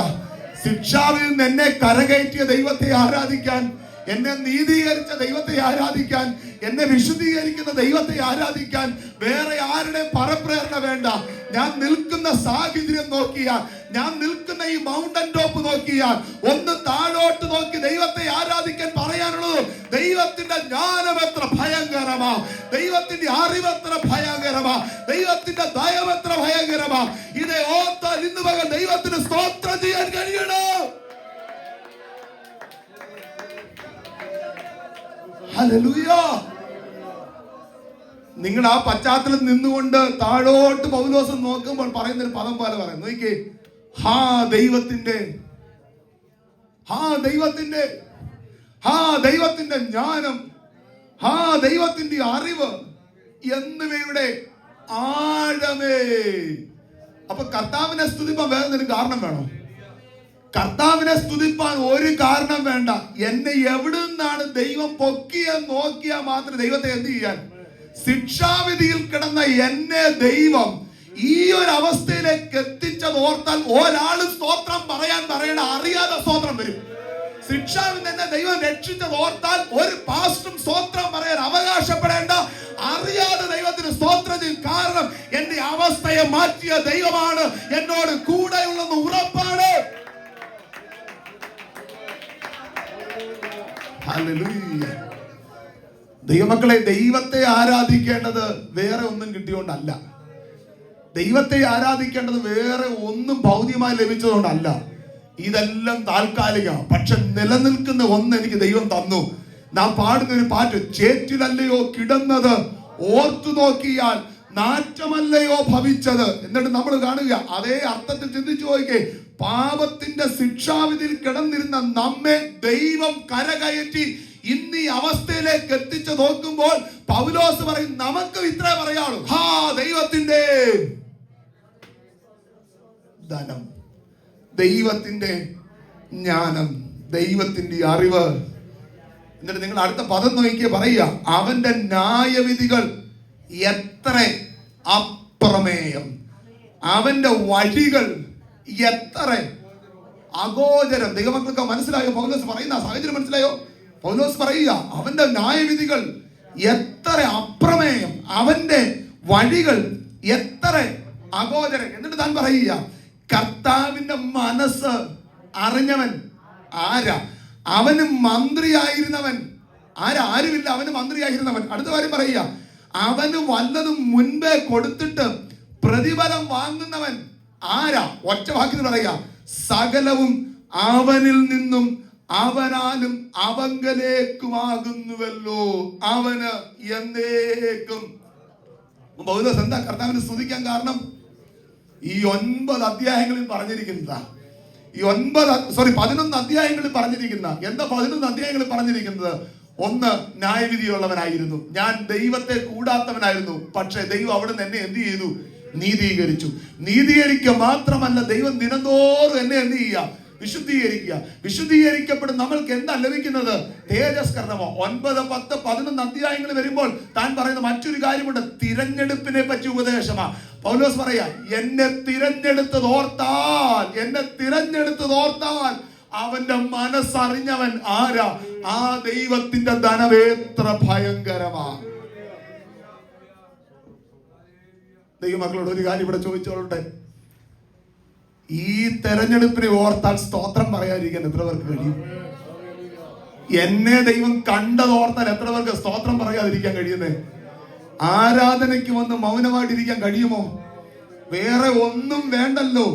ശിക്ഷാവിൽ നിന്ന് എന്നെ കരകയറ്റിയ ദൈവത്തെ ആരാധിക്കാൻ, എന്നെ നീതീകരിച്ച ദൈവത്തെ ആരാധിക്കാൻ, എന്നെ വിശുദ്ധീകരിക്കുന്ന ദൈവത്തെ ആരാധിക്കാൻ വേറെ ആരുടെ പരപ്രേരണ വേണ്ട. ഞാൻ നിൽക്കുന്ന സാഹചര്യം നോക്കിയാൽ, ഞാൻ നിൽക്കുന്ന ഈ മൗണ്ടൻ ടോപ്പ് നോക്കിയാൽ, ഒന്ന് താഴോട്ട് നോക്കി ദൈവത്തെ ആരാധിക്കാൻ പറയാനുള്ളത്, ദൈവത്തിന്റെ ജ്ഞാനം എത്ര ഭയങ്കരമാ, ദൈവത്തിന്റെ അറിവ് എത്ര ഭയങ്കരമാ, ദൈവത്തിന്റെ ദയവ് എത്ര ഭയങ്കരമാ. ഇതേ ഓർത്താൽ ഇന്ന് പകൽ ദൈവത്തിന് സ്തോത്രം ചെയ്യാൻ കഴിയണം. ഹല്ലേലൂയ. നിങ്ങൾ ആ പശ്ചാത്തലത്തിൽ നിന്നുകൊണ്ട് താഴോട്ട് പൗലോസ് നോക്കുമ്പോൾ പറയുന്ന ഒരു പദം പോലെ പറയും. നോക്കിക്കേ, ഹാ ദൈവത്തിന്റെ, ഹാ ദൈവത്തിന്റെ, ഹാ ദൈവത്തിന്റെ ജ്ഞാനം, ഹാ ദൈവത്തിന്റെ അറിവ് എന്നിവയുടെ ആഴമേ. അപ്പൊ കർത്താവിനെ സ്തുതിപ്പാൻ വേറെ എന്തെങ്കിലും കാരണം വേണോ? കർത്താവിനെ സ്തുതിപ്പാൻ ഒരു കാരണം വേണ്ട. എന്നെ എവിടെ നിന്നാണ് ദൈവം പൊക്കിയെന്ന് നോക്കിയാൽ മാത്രം ദൈവത്തെ എന്ത് ചെയ്യാൻ? ശിക്ഷാവിധിയിൽ കിടന്ന എന്നെ ദൈവം ഈ ഒരു അവസ്ഥയിലേക്ക് എത്തിച്ചത് ഓർത്താൽ ഒരാളും സ്തോത്രം പറയണ അറിയാതെ സ്തോത്രം വരും. ശിക്ഷാവിൽ എന്നെ ദൈവം രക്ഷിച്ചത് ഓർത്താൽ ഒരു പാസ്റ്ററും സ്തോത്രം പറയാൻ അവകാശപ്പെടേണ്ട, അറിയാതെ ദൈവത്തിന് സ്തോത്രം ചെയ്യും. കാരണം എന്റെ അവസ്ഥയെ മാറ്റിയ ദൈവമാണ് എന്നോട് കൂടെയുള്ളെന്ന് ഉറപ്പാണ്. ദൈവമക്കളെ, ദൈവത്തെ ആരാധിക്കേണ്ടത് വേറെ ഒന്നും കിട്ടിയോണ്ടല്ല. ദൈവത്തെ ആരാധിക്കേണ്ടത് വേറെ ഒന്നും ഭൗതികമായി ലഭിച്ചതുകൊണ്ടല്ല. ഇതെല്ലാം താൽക്കാലിക. പക്ഷെ നിലനിൽക്കുന്ന ഒന്ന് എനിക്ക് ദൈവം തന്നു. നാം പാടുന്ന ഒരു പാട്ട്, ചേറ്റിലല്ലയോ കിടന്നത് ഓർത്തു നോക്കിയാൽ നാറ്റമല്ലയോ ഭവിച്ചത്. എന്നിട്ട് നമ്മൾ കാണുക, അതേ അർത്ഥത്തിൽ ചിന്തിച്ചു നോക്കിക്കേ, പാപത്തിന്റെ ശിക്ഷാവിധിയിൽ കിടന്നിരുന്ന നമ്മെ ദൈവം കരകയറ്റി ഇന്ന് ഈ അവസ്ഥയിലേക്ക് എത്തിച്ചു നോക്കുമ്പോൾ പൗലോസ് പറയും, നമുക്ക് ഇത്രേ പറയാളൂ, ഹാ ദൈവത്തിന്റെ ധനം, ദൈവത്തിന്റെ ജ്ഞാനം, ദൈവത്തിന്റെ അറിവ്. എന്നിട്ട് നിങ്ങൾ അടുത്ത പദം നോക്കിയേ, പറയുക, അവന്റെ ന്യായവിധികൾ എത്ര അപ്രമേയം, അവന്റെ വഴികൾ എത്ര അഗോചരം. ദൈവമക്കൾക്ക് മനസ്സിലായോ പൗലോസ് പറയുന്ന സാഹചര്യം? മനസ്സിലായോ? പൗലോസ് പറയുക, അവന്റെ ന്യായവിധികൾ എത്ര അപ്രമേയം, അവന്റെ വഴികൾ എത്ര അഗോചരം. എന്നിട്ട് താൻ പറയുക, കർത്താവിന്റെ മനസ്സ് അറിഞ്ഞവൻ ആരാ? അവന് മന്ത്രിയായിരുന്നവൻ ആരാ? ആരുമില്ല, അവന് മന്ത്രിയായിരുന്നവൻ. അടുത്ത കാര്യം പറയുക, അവന് വല്ലതും മുൻപേ കൊടുത്തിട്ട് പ്രതിഫലം വാങ്ങുന്നവൻ ആരാ? ഒറ്റ വാക്കിൽ പറയുക, സകലവും അവനിൽ നിന്നും അവനാലും അവങ്കലേക്കുമാകുന്നുവല്ലോ, അവന് എന്നേക്കും. പൗലോസ് എന്താ കർത്താവിനെ സ്തുതിക്കാൻ കാരണം? ഈ 9 അധ്യായങ്ങളിൽ പറഞ്ഞിരിക്കുന്ന, ഈ 11 അധ്യായങ്ങളിൽ പറഞ്ഞിരിക്കുന്ന, എന്താ 11 അധ്യായങ്ങളിൽ പറഞ്ഞിരിക്കുന്നത്? ഒന്ന്, ന്യായവിധിയുള്ളവനായിരുന്നു ഞാൻ, ദൈവത്തെ കൂടാത്തവനായിരുന്നു. പക്ഷെ ദൈവം അവിടുന്ന് എന്നെ എന്ത് ചെയ്തു? നീതീകരിച്ചു. നീതീകരിക്കുക മാത്രമല്ല, ദൈവം ദിനംതോറും എന്നെ എന്ത് ചെയ്യുക? വിശുദ്ധീകരിക്കുക. വിശുദ്ധീകരിക്കപ്പെടും നമ്മൾക്ക് എന്താ ലഭിക്കുന്നത്? തേജസ്കരണമോ. 9, 10, 11 അധ്യായങ്ങൾ വരുമ്പോൾ താൻ പറയുന്ന മറ്റൊരു കാര്യമുണ്ട്. തിരഞ്ഞെടുപ്പിനെ പറ്റി ഉപദേശമാ. പൗലോസ് പറയാ, എന്നെ തിരഞ്ഞെടുത്തതോർത്താൽ അവന്റെ മനസ്സറിഞ്ഞവൻ ആരാ? ആ ദൈവത്തിന്റെ ധനവേത്ര ഭയങ്കരമാ. ദൈവമക്കളോട് ഒരു കാര്യം ഇവിടെ ചോദിച്ചോളട്ടെ. ഈ തെരഞ്ഞെടുപ്പിനെ ഓർത്താൽ സ്തോത്രം പറയാതിരിക്കാൻ എത്ര പേർക്ക് കഴിയും? എന്നെ ദൈവം കണ്ടതോർത്താൽ എത്ര പേർക്ക് സ്തോത്രം പറയാതിരിക്കാൻ കഴിയുന്നേ? ആരാധനയ്ക്ക് വന്ന് മൗനമായിട്ടിരിക്കാൻ കഴിയുമോ? വേറെ ഒന്നും വേണ്ടല്ലോ.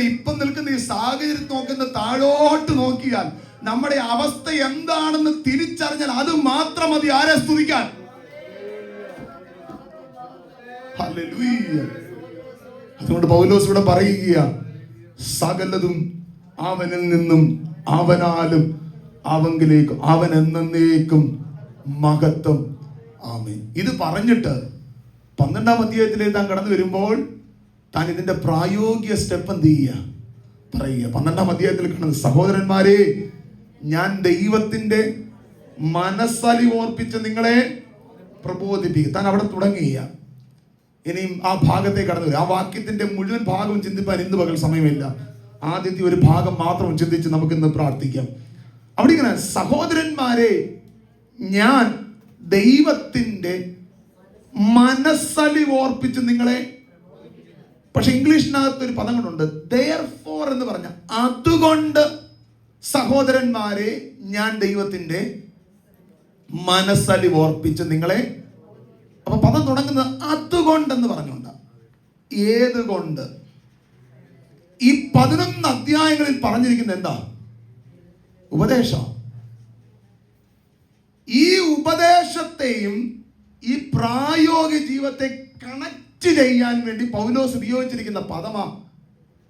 ഇപ്പം നിൽക്കുന്ന ഈ സാഹചര്യം നോക്കുന്ന താഴോട്ട് നോക്കിയാൽ നമ്മുടെ അവസ്ഥ എന്താണെന്ന് തിരിച്ചറിഞ്ഞാൽ അത് മാത്രം മതി ആരെ സ്തുതിക്കാൻ. ഹല്ലേലൂയ. അതുകൊണ്ട് പൗലോസ് ഇവിടെ പറയുക, സകലതും അവനിൽ നിന്നും അവനാലും അവങ്കിലേക്കും അവൻ എന്നേക്കും മഹത്വം. ആമേൻ. ഇത് പറഞ്ഞിട്ട് 12-ാം അധ്യായത്തിലേക്ക് താൻ കടന്നു വരുമ്പോൾ താൻ ഇതിന്റെ പ്രായോഗിക സ്റ്റെപ്പ് എന്ത് ചെയ്യുക? പറയുക. 12-ാം അധ്യായത്തിൽ കാണുന്നത്, സഹോദരന്മാരെ, ഞാൻ ദൈവത്തിന്റെ മനസ്സലി ഓർപ്പിച്ച് നിങ്ങളെ പ്രബോധിപ്പിക്കും. താൻ അവിടെ തുടങ്ങിയ ഇനിയും ആ ഭാഗത്തേക്ക് കടന്നു വരും. ആ വാക്യത്തിന്റെ മുഴുവൻ ഭാഗവും ചിന്തിപ്പാൻ ഇന്ന് പകൽ സമയമില്ല. ആദ്യത്തെ ഒരു ഭാഗം മാത്രം ചിന്തിച്ച് നമുക്ക് ഇന്ന് പ്രാർത്ഥിക്കാം. അവിടെ ഇങ്ങനെ, സഹോദരന്മാരെ, ഞാൻ ദൈവത്തിന്റെ മനസ്സലി ഓർപ്പിച്ച് നിങ്ങളെ. പക്ഷെ ഇംഗ്ലീഷിനകത്ത് ഒരു പദം കൊണ്ടുണ്ട്, therefore എന്ന് പറഞ്ഞ. അതുകൊണ്ട് സഹോദരന്മാരെ, ഞാൻ ദൈവത്തിന്റെ മനസ്സലി ഓർപ്പിച്ച് നിങ്ങളെ. അപ്പൊ പദം തുടങ്ങുന്നത് അതുകൊണ്ടെന്ന് പറഞ്ഞുകൊണ്ട്. ഏതുകൊണ്ട്? ഈ 11 അധ്യായങ്ങളിൽ പറഞ്ഞിരിക്കുന്നത് എന്താ? ഉപദേശം. ഈ ഉപദേശത്തെയും ഈ പ്രായോഗിക ജീവിതത്തെ കണക്ട് ചെയ്യാൻ വേണ്ടി പൗലോസ് ഉപയോഗിച്ചിരിക്കുന്ന പദമാ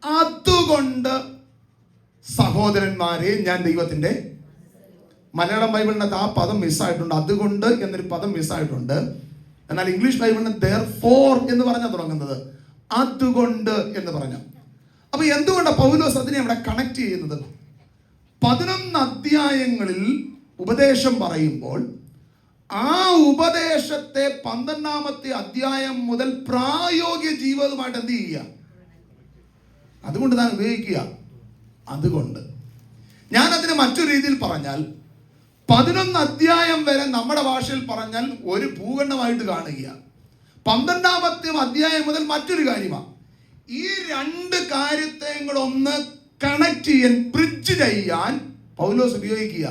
അതുകൊണ്ട് സഹോദരന്മാരെ, ഞാൻ ദൈവത്തിന്റെ. മലയാളം ബൈബിളിനകത്ത് ആ പദം മിസ്സായിട്ടുണ്ട്. അതുകൊണ്ട് എന്നൊരു പദം മിസ്സായിട്ടുണ്ട്. എന്നാൽ ഇംഗ്ലീഷ് ബൈബിളിന് therefore എന്ന് പറഞ്ഞാൽ തുടങ്ങുന്നത്, അതുകൊണ്ട് എന്ന് പറഞ്ഞ. അപ്പൊ എന്തുകൊണ്ടാണ് പൗലോസ് അതിനെ അവിടെ കണക്ട് ചെയ്യുന്നത്? 11 അധ്യായങ്ങളിൽ ഉപദേശം പറയുമ്പോൾ ആ ഉപദേശത്തെ 12-ാമത്തെ അധ്യായം മുതൽ പ്രായോഗിക ജീവിതവുമായിട്ട് എന്ത് ചെയ്യുക? അതുകൊണ്ട് താൻ ഉപയോഗിക്കുക. അതുകൊണ്ട് ഞാൻ അതിനെ മറ്റൊരു രീതിയിൽ പറഞ്ഞാൽ, 11 അധ്യായം വരെ നമ്മുടെ ഭാഷയിൽ പറഞ്ഞാൽ ഒരു ഭൂഖണ്ഡമായിട്ട് കാണുക. 12-ാമത്തെ അധ്യായം മുതൽ മറ്റൊരു കാര്യമാണ്. ഈ രണ്ട് കാര്യത്തെ കൂടെ ഒന്ന് കണക്ട് ചെയ്യാൻ, ബ്രിഡ്ജ് ചെയ്യാൻ പൗലോസ് ഉപയോഗിക്കുക.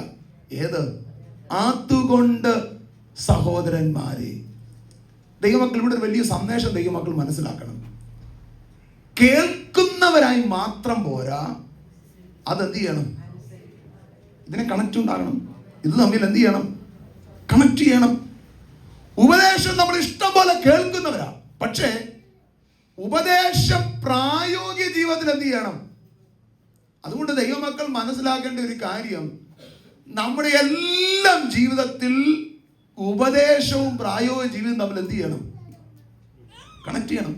ഏത്? അതുകൊണ്ട് സഹോദരന്മാരെ. ദൈവമക്കൾ, ഇവിടെ ഒരു വലിയ സന്ദേശം ദൈവമക്കൾ മനസ്സിലാക്കണം. കേൾക്കുന്നവരായി മാത്രം പോരാ, അതെന്ത് ചെയ്യണം? ഇതിനെ കണക്ട് ഉണ്ടാകണം. ഇത് തമ്മിൽ എന്ത് ചെയ്യണം? കണക്ട് ചെയ്യണം. ഉപദേശം നമ്മൾ ഇഷ്ടം പോലെ കേൾക്കുന്നവരാ, പക്ഷേ ഉപദേശം പ്രായോഗിക ജീവിതത്തിൽ എന്ത് ചെയ്യണം? അതുകൊണ്ട് ദൈവമക്കൾ മനസ്സിലാക്കേണ്ട ഒരു കാര്യം, നമ്മുടെ എല്ലാം ജീവിതത്തിൽ ഉപദേശവും പ്രായോഗിക ജീവിതം തമ്മിൽ എന്ത് ചെയ്യണം? കണക്ട് ചെയ്യണം.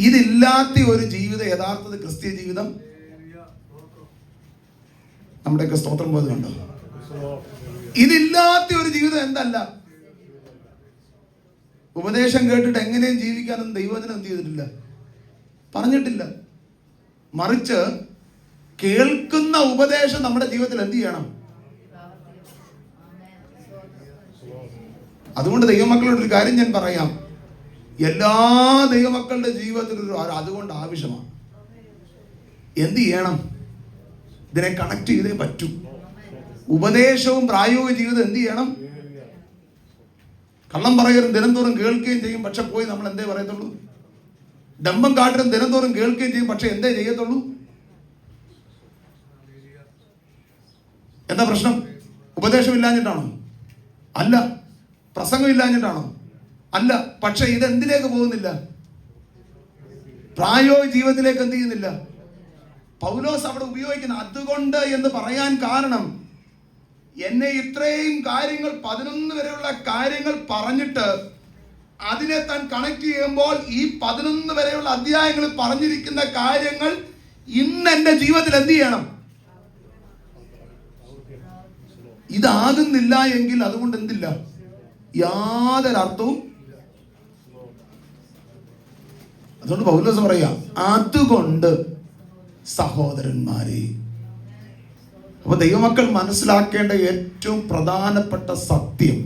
ഇതില്ലാത്ത ഒരു ജീവിതം യഥാർത്ഥത്തിൽ ക്രിസ്തീയ ജീവിതം. നമ്മുടെയൊക്കെ സ്തോത്രം പോയത് കണ്ടോ? ഇതില്ലാത്ത ഒരു ജീവിതം എന്തല്ല. ഉപദേശം കേട്ടിട്ട് എങ്ങനെയും ജീവിക്കാനൊന്നും ദൈവവചനം എന്ത് ചെയ്തിട്ടില്ല, പറഞ്ഞിട്ടില്ല. മറിച്ച് കേൾക്കുന്ന ഉപദേശം നമ്മുടെ ജീവിതത്തിൽ എന്ത് ചെയ്യണം? അതുകൊണ്ട് ദൈവമക്കളോട് ഒരു കാര്യം ഞാൻ പറയാം. എല്ലാ ദൈവമക്കളുടെ ജീവിതത്തിൽ അതുകൊണ്ട് ആവശ്യമാണ്. എന്ത് ചെയ്യണം? ഇതിനെ കണക്ട് ചെയ്തേ പറ്റൂ. ഉപദേശവും പ്രായോഗിക ജീവിതം എന്ത് ചെയ്യണം? കള്ളം പറയലും ദിനംതോറും കേൾക്കുകയും ചെയ്യും, പക്ഷെ പോയി നമ്മൾ എന്തേ പറയത്തുള്ളൂ? ഡംബം കാട്ടലും ദിനംതോറും കേൾക്കുകയും ചെയ്യും, പക്ഷെ എന്തേ ചെയ്യത്തുള്ളൂ? എന്താ പ്രശ്നം? ഉപദേശം ഇല്ലാഞ്ഞിട്ടാണോ? അല്ല. പ്രസംഗം ഇല്ലാഞ്ഞിട്ടാണോ? അല്ല. പക്ഷെ ഇതെന്തിലേക്ക് പോകുന്നില്ല? പ്രായോഗിക ജീവിതത്തിലേക്ക് എന്ത് ചെയ്യുന്നില്ല? പൗലോസ് അവിടെ ഉപയോഗിക്കുന്ന അതുകൊണ്ട് എന്ന് പറയാൻ കാരണം, എന്നെ ഇത്രയും കാര്യങ്ങൾ 11 വരെയുള്ള കാര്യങ്ങൾ പറഞ്ഞിട്ട് അതിനെ താൻ കണക്ട് ചെയ്യുമ്പോൾ ഈ 11 വരെയുള്ള അധ്യായങ്ങളിൽ പറഞ്ഞിരിക്കുന്ന കാര്യങ്ങൾ ഇന്ന് എന്റെ ജീവിതത്തിൽ എന്ത് ചെയ്യണം? ഇതാകുന്നില്ല എങ്കിൽ അതുകൊണ്ട് എന്തില്ല? യാതൊരു അർത്ഥവും. അതുകൊണ്ട് പൗലോസ് പറയാ, അതുകൊണ്ട് സഹോദരന്മാരെ. അപ്പൊ ദൈവമക്കൾ മനസ്സിലാക്കേണ്ട ഏറ്റവും പ്രധാനപ്പെട്ട സത്യം,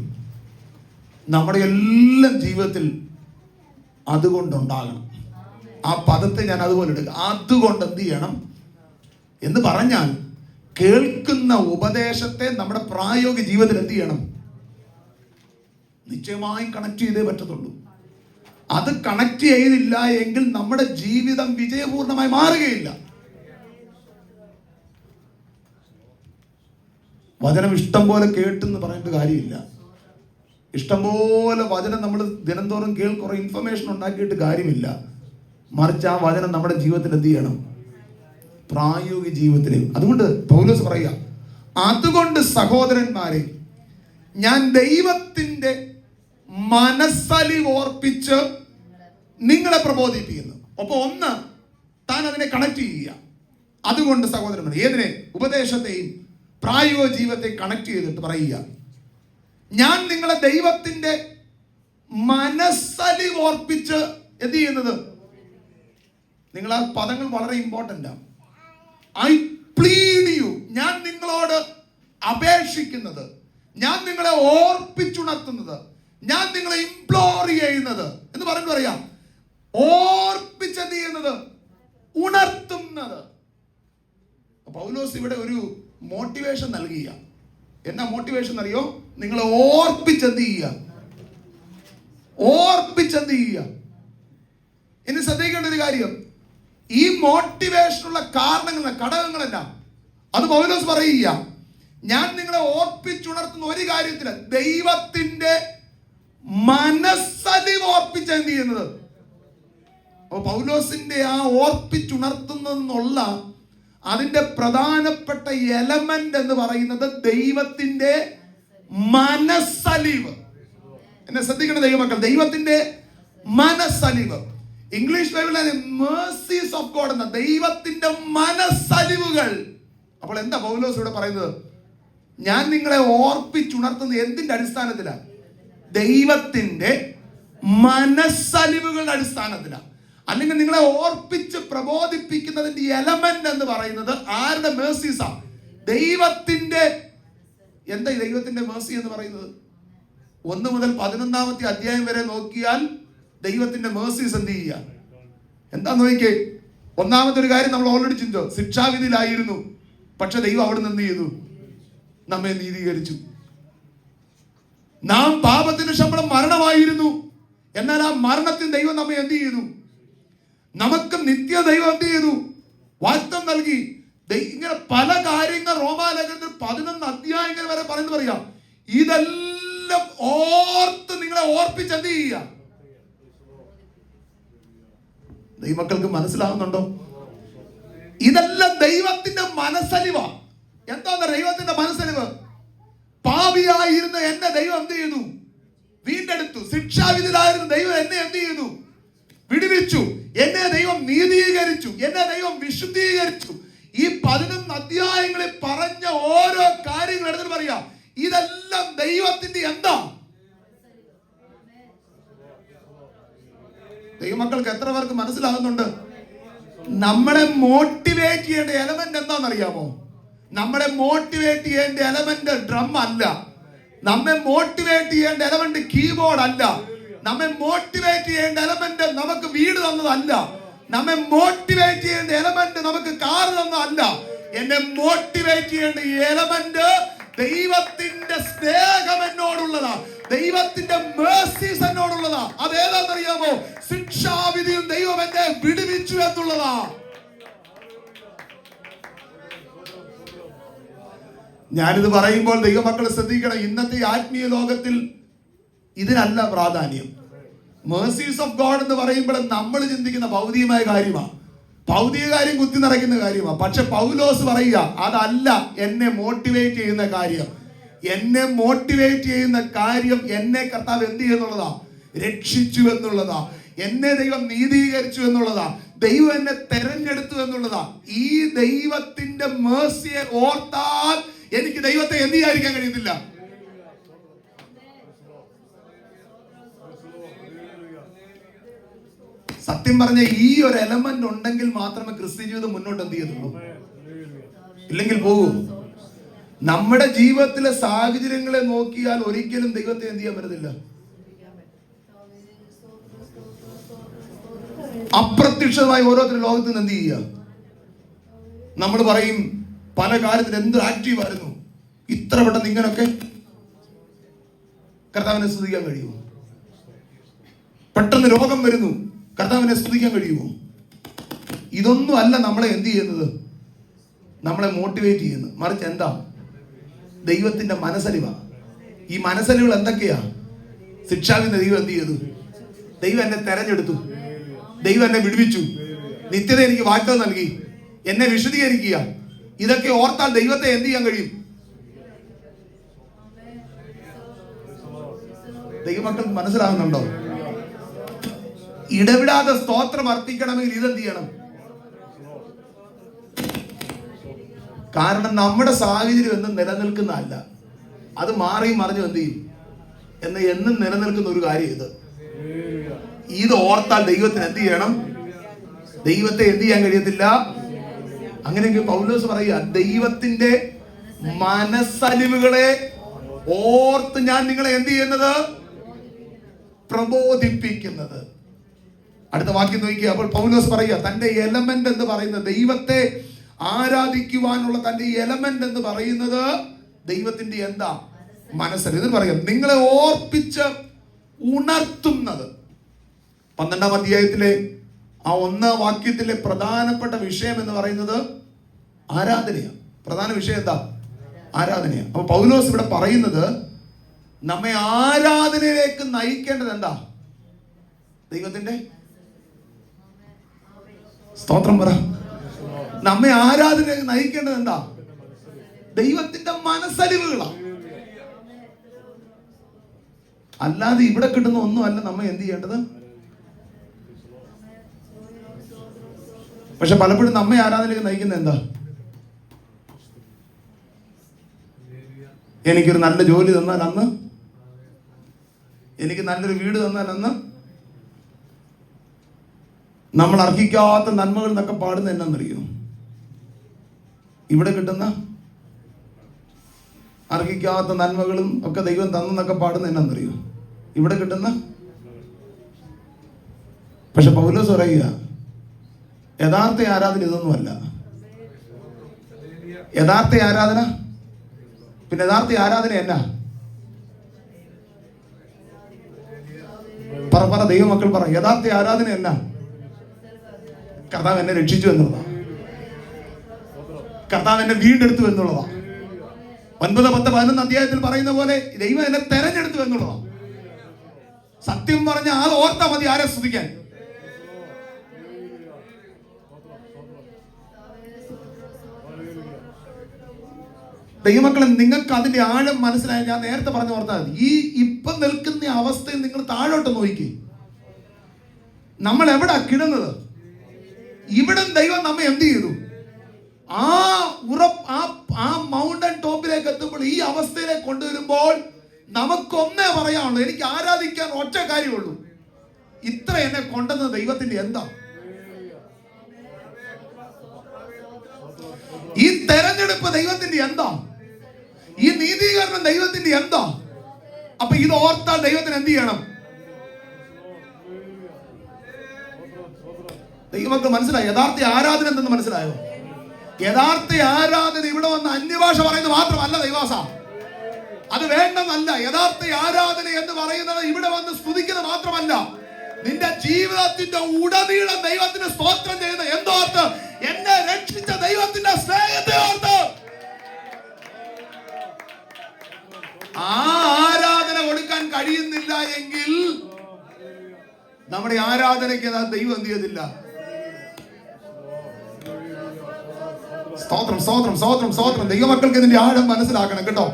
നമ്മുടെ എല്ലാം ജീവിതത്തിൽ അതുകൊണ്ടുണ്ടാകണം. ആ പദത്തെ ഞാൻ അതുപോലെ എടുക്കുക. അതുകൊണ്ട് എന്ത് ചെയ്യണം എന്ന് പറഞ്ഞാൽ, കേൾക്കുന്ന ഉപദേശത്തെ നമ്മുടെ പ്രായോഗിക ജീവിതത്തിൽ എന്ത് ചെയ്യണം? നിശ്ചയമായും കണക്ട് ചെയ്തേ പറ്റത്തുള്ളൂ. അത് കണക്ട് ചെയ്തില്ല എങ്കിൽ നമ്മുടെ ജീവിതം വിജയപൂർണമായി മാറുകയില്ല. വചനം ഇഷ്ടം പോലെ കേട്ടെന്ന് പറഞ്ഞിട്ട് കാര്യമില്ല. ഇഷ്ടംപോലെ വചനം നമ്മൾ ദിനംതോറും കുറെ ഇൻഫർമേഷൻ ഉണ്ടാക്കിയിട്ട് കാര്യമില്ല. മറിച്ച് ആ വചനം നമ്മുടെ ജീവിതത്തിൽ എന്ത് ചെയ്യണം? പ്രായോഗിക ജീവിതത്തിൽ. അതുകൊണ്ട് പൗലോസ് പറയുക, അതുകൊണ്ട് സഹോദരന്മാരെ, ഞാൻ ദൈവത്തിന്റെ മനസ്സലിവ് ഓർപ്പിച്ച് നിങ്ങളെ പ്രബോധിപ്പിക്കുന്നു. അപ്പൊ ഒന്ന്, താൻ അതിനെ കണക്ട് ചെയ്യുക. അതുകൊണ്ട് സഹോദരന്മാരെ, ഏതിനെ? ഉപദേശത്തെയും പ്രായോഗിക ജീവിതത്തെ കണക്ട് ചെയ്തിട്ട് പറയുക, ഞാൻ നിങ്ങളെ ദൈവത്തിന്റെ മനസ്സലിവ് ഓർപ്പിച്ച് എന്ത് ചെയ്യുന്നത്? നിങ്ങൾ ആ പദങ്ങൾ വളരെ ഇമ്പോർട്ടന്റ് ആണ്. ഐ പ്ലീഡ് യു, ഞാൻ നിങ്ങളോട് അപേക്ഷിക്കുന്നത്, ഞാൻ നിങ്ങളെ ഓർപ്പിച്ചുണർത്തുന്നത്, ഞാൻ നിങ്ങളെ ഇംപ്ലോർ ചെയ്യുന്നത് എന്ന് പറഞ്ഞു പറയാം. ഓർപ്പിച്ചെന്ത് ചെയ്യുന്നത്? ഉണർത്തുന്നത്. പൗലോസ് ഇവിടെ ഒരു മോട്ടിവേഷൻ നൽകിയ. എന്നാ മോട്ടിവേഷൻ അറിയോ? നിങ്ങളെ ഓർപ്പിച്ചെന്ത് ചെയ്യുക? ഓർപ്പിച്ചെന്ത് ചെയ്യുക? ഇനി ശ്രദ്ധിക്കേണ്ട ഒരു കാര്യം, ഈ മോട്ടിവേഷനുള്ള കാരണങ്ങൾ, ഘടകങ്ങളെല്ലാം അത് പൗലോസ് പറയുക, ഞാൻ നിങ്ങളെ ഓർപ്പിച്ചുണർത്തുന്ന ഒരു കാര്യത്തില് ദൈവത്തിന്റെ മനസ്സലിവ് ഓർപ്പിച്ച് എന്ത് ചെയ്യുന്നത്. അപ്പൊ പൗലോസിന്റെ ആ ഓർപ്പിച്ചുണർത്തുന്നുള്ള അതിന്റെ പ്രധാനപ്പെട്ട എലമെന്റ് എന്ന് പറയുന്നത് ദൈവത്തിന്റെ മനസ്സലിവ്. എന്നെ ശ്രദ്ധിക്കണം ദൈവമക്കൾ, ദൈവത്തിന്റെ മനസ്സലിവ്. ഇംഗ്ലീഷ് ബൈബിളിൽ mercies of God എന്ന ദൈവത്തിന്റെ മനസ്സലിവുകൾ. അപ്പോൾ എന്താ പൗലോസ് ഇവിടെ പറയുന്നത്? ഞാൻ നിങ്ങളെ ഓർപ്പിച്ചുണർത്തുന്നത് എന്തിന്റെ അടിസ്ഥാനത്തിലാണ്? ദൈവത്തിന്റെ മനസ്സലിവുകളുടെ അടിസ്ഥാനത്തിലാണ്. അല്ലെങ്കിൽ നിങ്ങളെ ഓർപ്പിച്ച് പ്രബോധിപ്പിക്കുന്നതിന്റെ എലമെന്റ് എന്ന് പറയുന്നത് ആരുടെ മേഴ്സീസാ? ദൈവത്തിന്റെ. എന്താ ഈ ദൈവത്തിന്റെ മേഴ്സി എന്ന് പറയുന്നത്? 1 മുതൽ 11-ാമത്തെ അധ്യായം വരെ നോക്കിയാൽ ദൈവത്തിന്റെ മേഴ്സീസ് എന്ത് ചെയ്യുക? എന്താ നോക്കിക്കേ. ഒന്നാമത്തെ ഒരു കാര്യം നമ്മൾ ഓൾറെഡി ചിന്തിച്ചു, ശിക്ഷാവിധിയിലായിരുന്നു, പക്ഷെ ദൈവം അവിടെ നിന്ന് ചെയ്തു, നമ്മെ നീതീകരിച്ചു. നാം പാപത്തിന്റെ ശമ്പളം മരണമായിരുന്നു, എന്നാൽ ആ മരണത്തിന് ദൈവം നമ്മെ എന്ത് ചെയ്തു? നമുക്ക് നിത്യ ദൈവം എന്ത് ചെയ്തു? വാഗ്ദത്തം നൽകി. ഇങ്ങനെ പല കാര്യങ്ങൾ റോമാലേഖനത്തിൽ 11 അധ്യായങ്ങൾ വരെ പറയുന്നത് പറയാം. ഇതെല്ലാം ഓർത്ത് നിങ്ങളെ ഓർപ്പിച്ച് എന്ത് ചെയ്യുക? ദൈവമക്കൾക്ക് മനസ്സിലാവുന്നുണ്ടോ? ഇതെല്ലാം ദൈവത്തിന്റെ മനസ്സലിവ. എന്താ ദൈവത്തിന്റെ മനസ്സലിവ്? പാപിയായിരുന്ന എന്നെ ദൈവം എന്ത് ചെയ്തു? വീണ്ടെടുത്തു. ശിക്ഷാവിധിയിലായിരുന്ന ദൈവം എന്നെ എന്ത് ചെയ്തു? വിടുവിച്ചു. എന്നെ ദൈവം നീതീകരിച്ചു, എന്നെ ദൈവം വിശുദ്ധീകരിച്ചു. ഈ 11 അധ്യായങ്ങളിൽ പറഞ്ഞ ഓരോ കാര്യങ്ങൾ എടുത്തിട്ട് പറയാം, ഇതെല്ലാം ദൈവത്തിന്റെ എന്താ? ദൈവമക്കൾക്ക് എത്ര പേർക്ക് മനസ്സിലാകുന്നുണ്ട്? നമ്മളെ മോട്ടിവേറ്റ് ചെയ്യേണ്ട എലമെന്റ് എന്താണെന്നറിയാമോ? നമ്മളെ മോട്ടിവേറ്റ് ചെയ്യേണ്ട എലമെന്റ് ഡ്രം അല്ല. നമ്മെ മോട്ടിവേറ്റ് ചെയ്യേണ്ട എലമെന്റ് കീബോർഡ് അല്ല. നമ്മെ മോട്ടിവേറ്റ് ചെയ്യേണ്ട എലമെന്റ് നമുക്ക് വീട് തന്നതല്ല. നമ്മെ മോട്ടിവേറ്റ് ചെയ്യേണ്ട എലമെന്റ് നമുക്ക് കാർ തന്നതല്ല. എന്നെ മോട്ടിവേറ്റ് ചെയ്യേണ്ട എലമെന്റ് ദൈവത്തിന്റെ സ്നേഹം എന്നോടുള്ളതാ, ദൈവത്തിന്റെ മേഴ്സീസ് എന്നോടുള്ളതാ. അതേതാണെന്നറിയാമോ? ശിക്ഷാവിധിയിൽ ദൈവം എന്നെ വിടുവിച്ചു എന്നുള്ളതാ. ഞാനിത് പറയുമ്പോൾ ദൈവമക്കൾ ശ്രദ്ധിക്കണം, ഇന്നത്തെ ആത്മീയ ലോകത്തിൽ ഇതിനല്ല പ്രാധാന്യം. മേഴ്സീസ് ഓഫ് ഗോഡ് എന്ന് പറയുമ്പോൾ നമ്മൾ ചിന്തിക്കുന്ന ഭൗതികമായ കാര്യമാണ്, ഭൗതിക കാര്യം കുത്തി നിറയ്ക്കുന്ന കാര്യമാണ്. പക്ഷെ പൗലോസ് പറയുക, അതല്ല എന്നെ മോട്ടിവേറ്റ് ചെയ്യുന്ന കാര്യം. എന്നെ മോട്ടിവേറ്റ് ചെയ്യുന്ന കാര്യം എന്നെ കർത്താവ് എന്ത് ചെയ്യുന്നുള്ളതാ? രക്ഷിച്ചു എന്നുള്ളതാ. എന്നെ ദൈവം നീതീകരിച്ചു എന്നുള്ളതാ. ദൈവം എന്നെ തെരഞ്ഞെടുത്തു എന്നുള്ളതാ. ഈ ദൈവത്തിന്റെ മേഴ്സിയെ ഓർത്താൽ എനിക്ക് ദൈവത്തെ എന്ത് ചെയ്യാതിരിക്കാൻ കഴിയത്തില്ല. സത്യം പറഞ്ഞ ഈ ഒരു എലമെന്റ് ഉണ്ടെങ്കിൽ മാത്രമേ ക്രിസ്ത്യ ജീവിതം മുന്നോട്ട് എന്ത് ചെയ്യത്തുള്ളൂ. ഇല്ലെങ്കിൽ പോകും. നമ്മുടെ ജീവിതത്തിലെ സാഹചര്യങ്ങളെ നോക്കിയാൽ ഒരിക്കലും ദൈവത്തെ എന്ത് ചെയ്യാൻ പറ്റത്തില്ല. അപ്രത്യക്ഷമായി ഓരോരുത്തരും ലോകത്ത് നിന്ന് എന്ത് ചെയ്യുക. നമ്മൾ പറയും പല കാര്യത്തിൽ എന്ത് ആക്റ്റീവ് ആയിരുന്നു, ഇത്ര പെട്ടെന്ന് ഇങ്ങനൊക്കെ കർത്താവിനെ സ്തുതിക്കാൻ കഴിയുമോ? പെട്ടെന്ന് രോഗം വരുന്നു, കർത്താവിനെ സ്തുതിക്കാൻ കഴിയുമോ? ഇതൊന്നും അല്ല നമ്മളെ എന്ത് ചെയ്യുന്നത്, നമ്മളെ മോട്ടിവേറ്റ് ചെയ്യുന്നത്. മറിച്ച് എന്താ? ദൈവത്തിന്റെ മനസ്സലിവാ. ഈ മനസ്സലിവുകൾ എന്തൊക്കെയാ? ശിക്ഷാവിന്റെ ദൈവം എന്ത് ചെയ്തു? ദൈവം എന്നെ തെരഞ്ഞെടുത്തു, ദൈവം എന്നെ വിടുവിച്ചു, നിത്യത എനിക്ക് വാഗ്ദത്തം നൽകി, എന്നെ വിശദീകരിക്കുക. ഇതൊക്കെ ഓർത്താൽ ദൈവത്തെ എന്ത് ചെയ്യാൻ കഴിയും? ദൈവമക്കൾക്ക് മനസ്സിലാകുന്നുണ്ടോ? ഇടവിടാതെ സ്തോത്രം അർപ്പിക്കണമെങ്കിൽ ഇതെന്ത് ചെയ്യണം? കാരണം നമ്മുടെ സാഹചര്യം എന്നും നിലനിൽക്കുന്നതല്ല, അത് മാറിയും മറിഞ്ഞും എന്ത് ചെയ്യും എന്നും നിലനിൽക്കുന്ന ഒരു കാര്യം ഇത് ഓർത്താൽ ദൈവത്തിന് എന്ത് ചെയ്യണം? ദൈവത്തെ എന്ത് ചെയ്യാൻ കഴിയത്തില്ല. അങ്ങനെയെങ്കിൽ പൗലോസ് പറയുക, ദൈവത്തിന്റെ മനസ്സലിവുകളെ ഓർത്ത് ഞാൻ നിങ്ങളെ എന്ത് ചെയ്യുന്നത്? പ്രബോധിപ്പിക്കുന്നത്. അടുത്ത വാക്യം നോക്കിക്കുക. അപ്പോൾ പൗലോസ് പറയുക, തന്റെ എലമെന്റ് എന്ന് പറയുന്നത്, ദൈവത്തെ ആരാധിക്കുവാനുള്ള തന്റെ എലമെന്റ് എന്ന് പറയുന്നത് ദൈവത്തിന്റെ എന്താ? മനസ്സലിവ്. ഇത് പറയാം, നിങ്ങളെ ഓർപ്പിച്ച് ഉണർത്തുന്നത്. 12-ാം അധ്യായത്തിലെ ആ 1-ാം വാക്യത്തിലെ പ്രധാനപ്പെട്ട വിഷയം എന്ന് പറയുന്നത് ആരാധനയാണ്. പ്രധാന വിഷയം എന്താ? ആരാധനയാണ്. അപ്പൊ പൗലോസ് ഇവിടെ പറയുന്നത്, നമ്മെ ആരാധനയിലേക്ക് നയിക്കേണ്ടത് എന്താ? ദൈവത്തിന്റെ സ്തോത്രം പറ. നമ്മെ ആരാധനയിലേക്ക് നയിക്കേണ്ടത് എന്താ? ദൈവത്തിന്റെ മനസ്സലിവുകളാണ്. അല്ലാതെ ഇവിടെ കിട്ടുന്ന ഒന്നുമല്ല നമ്മെ എന്ത് ചെയ്യേണ്ടത്. പക്ഷെ പലപ്പോഴും നമ്മെ ആരാധനയിലേക്ക് നയിക്കുന്നത് എന്താ? എനിക്കൊരു നല്ല ജോലി തന്നാൽ അന്ന്, എനിക്ക് നല്ലൊരു വീട് തന്നാൽ അന്ന്, നമ്മൾ അർഹിക്കാത്ത നന്മകൾ എന്നൊക്കെ പാടുന്ന എന്നാന്നറിയോ? ഇവിടെ കിട്ടുന്ന അർഹിക്കാത്ത നന്മകളും ഒക്കെ ദൈവം തന്നെന്നൊക്കെ പാടുന്ന എന്നാന്നറിയോ? ഇവിടെ കിട്ടുന്ന. പക്ഷെ പൗലോസ് പറയുക, യഥാർത്ഥ ആരാധന ഇതൊന്നുമല്ല. യഥാർത്ഥ ആരാധന, പിന്നെ യഥാർത്ഥ ആരാധന എന്നാ? പറ ദൈവമക്കൾ പറ, യഥാർത്ഥ ആരാധന എന്നാ? കർത്താവ് എന്നെ രക്ഷിച്ചു എന്നുള്ളതാ. കർത്താവ് എന്നെ വീണ്ടെടുത്തു എന്നുള്ളതാ. 9, 10, 11 അധ്യായത്തിൽ പറയുന്ന പോലെ ദൈവം എന്നെ തെരഞ്ഞെടുത്തു എന്നുള്ളതാ. സത്യം പറഞ്ഞ അത് ഓർത്താ മതി ആരെ സ്തുതിക്കാൻ. ദൈവമക്കളെ, നിങ്ങൾക്ക് അതിന്റെ ആഴം മനസ്സിലായ ഞാൻ നേരത്തെ പറഞ്ഞു ഓർത്താൽ മതി. ഈ ഇപ്പം നിൽക്കുന്ന അവസ്ഥയിൽ നിങ്ങൾ താഴോട്ട് നോക്കി, നമ്മൾ എവിടാ കിടന്നത്? ഇവിടെ ദൈവം നമ്മെ എന്ത് ചെയ്തു? ആ മൗണ്ടൻ ടോപ്പിലേക്ക് എത്തുമ്പോൾ, ഈ അവസ്ഥയിലേക്ക് കൊണ്ടുവരുമ്പോൾ നമുക്കൊന്നേ പറയാനുള്ളൂ, എനിക്ക് ആരാധിക്കാൻ ഒറ്റ കാര്യമുള്ളൂ. ഇത്ര എന്നെ കൊണ്ടുവന്ന ദൈവത്തിന്റെ എന്താ? ഈ തെരഞ്ഞെടുപ്പ് ദൈവത്തിന്റെ എന്താ? ഈ നീതീകരണം ദൈവത്തിന്റെ എന്താ? അപ്പൊ ഇത് ഓർത്താൽ ദൈവത്തിന് എന്ത് ചെയ്യണം? ദൈവമക്കൾ മനസ്സിലായോ? യഥാർത്ഥ ആരാധന എന്തെന്ന് മനസ്സിലായോ? യഥാർത്ഥ ആരാധന ഇവിടെ വന്ന് അന്യഭാഷ പറയുന്നത് മാത്രമല്ല ദൈവാസ, അത് വേണ്ടെന്നല്ല. യഥാർത്ഥ ആരാധന എന്ന് പറയുന്നത് ഇവിടെ വന്ന് സ്തുതിക്കുന്നത് മാത്രമല്ല, നിന്റെ ജീവിതത്തിന്റെ ഉടനീളം ദൈവത്തിന് സ്തോത്രം ചെയ്യുന്ന എന്തോർത്ത്? എന്നെ രക്ഷിച്ച ദൈവത്തിന്റെ സ്നേഹത്തെ ഓർത്ത്. ആ ആരാധന കൊടുക്കാൻ കഴിയുന്നില്ല എങ്കിൽ നമ്മുടെ ആരാധനയ്ക്ക് ദൈവം എന്ത് ചെയ്തില്ല. സ്തോത്രം, സ്തോത്രം, സ്തോത്രം, സ്തോത്രം. ദൈവമക്കൾക്ക് ഇതിന്റെ ആഴം മനസ്സിലാക്കണം കേട്ടോ.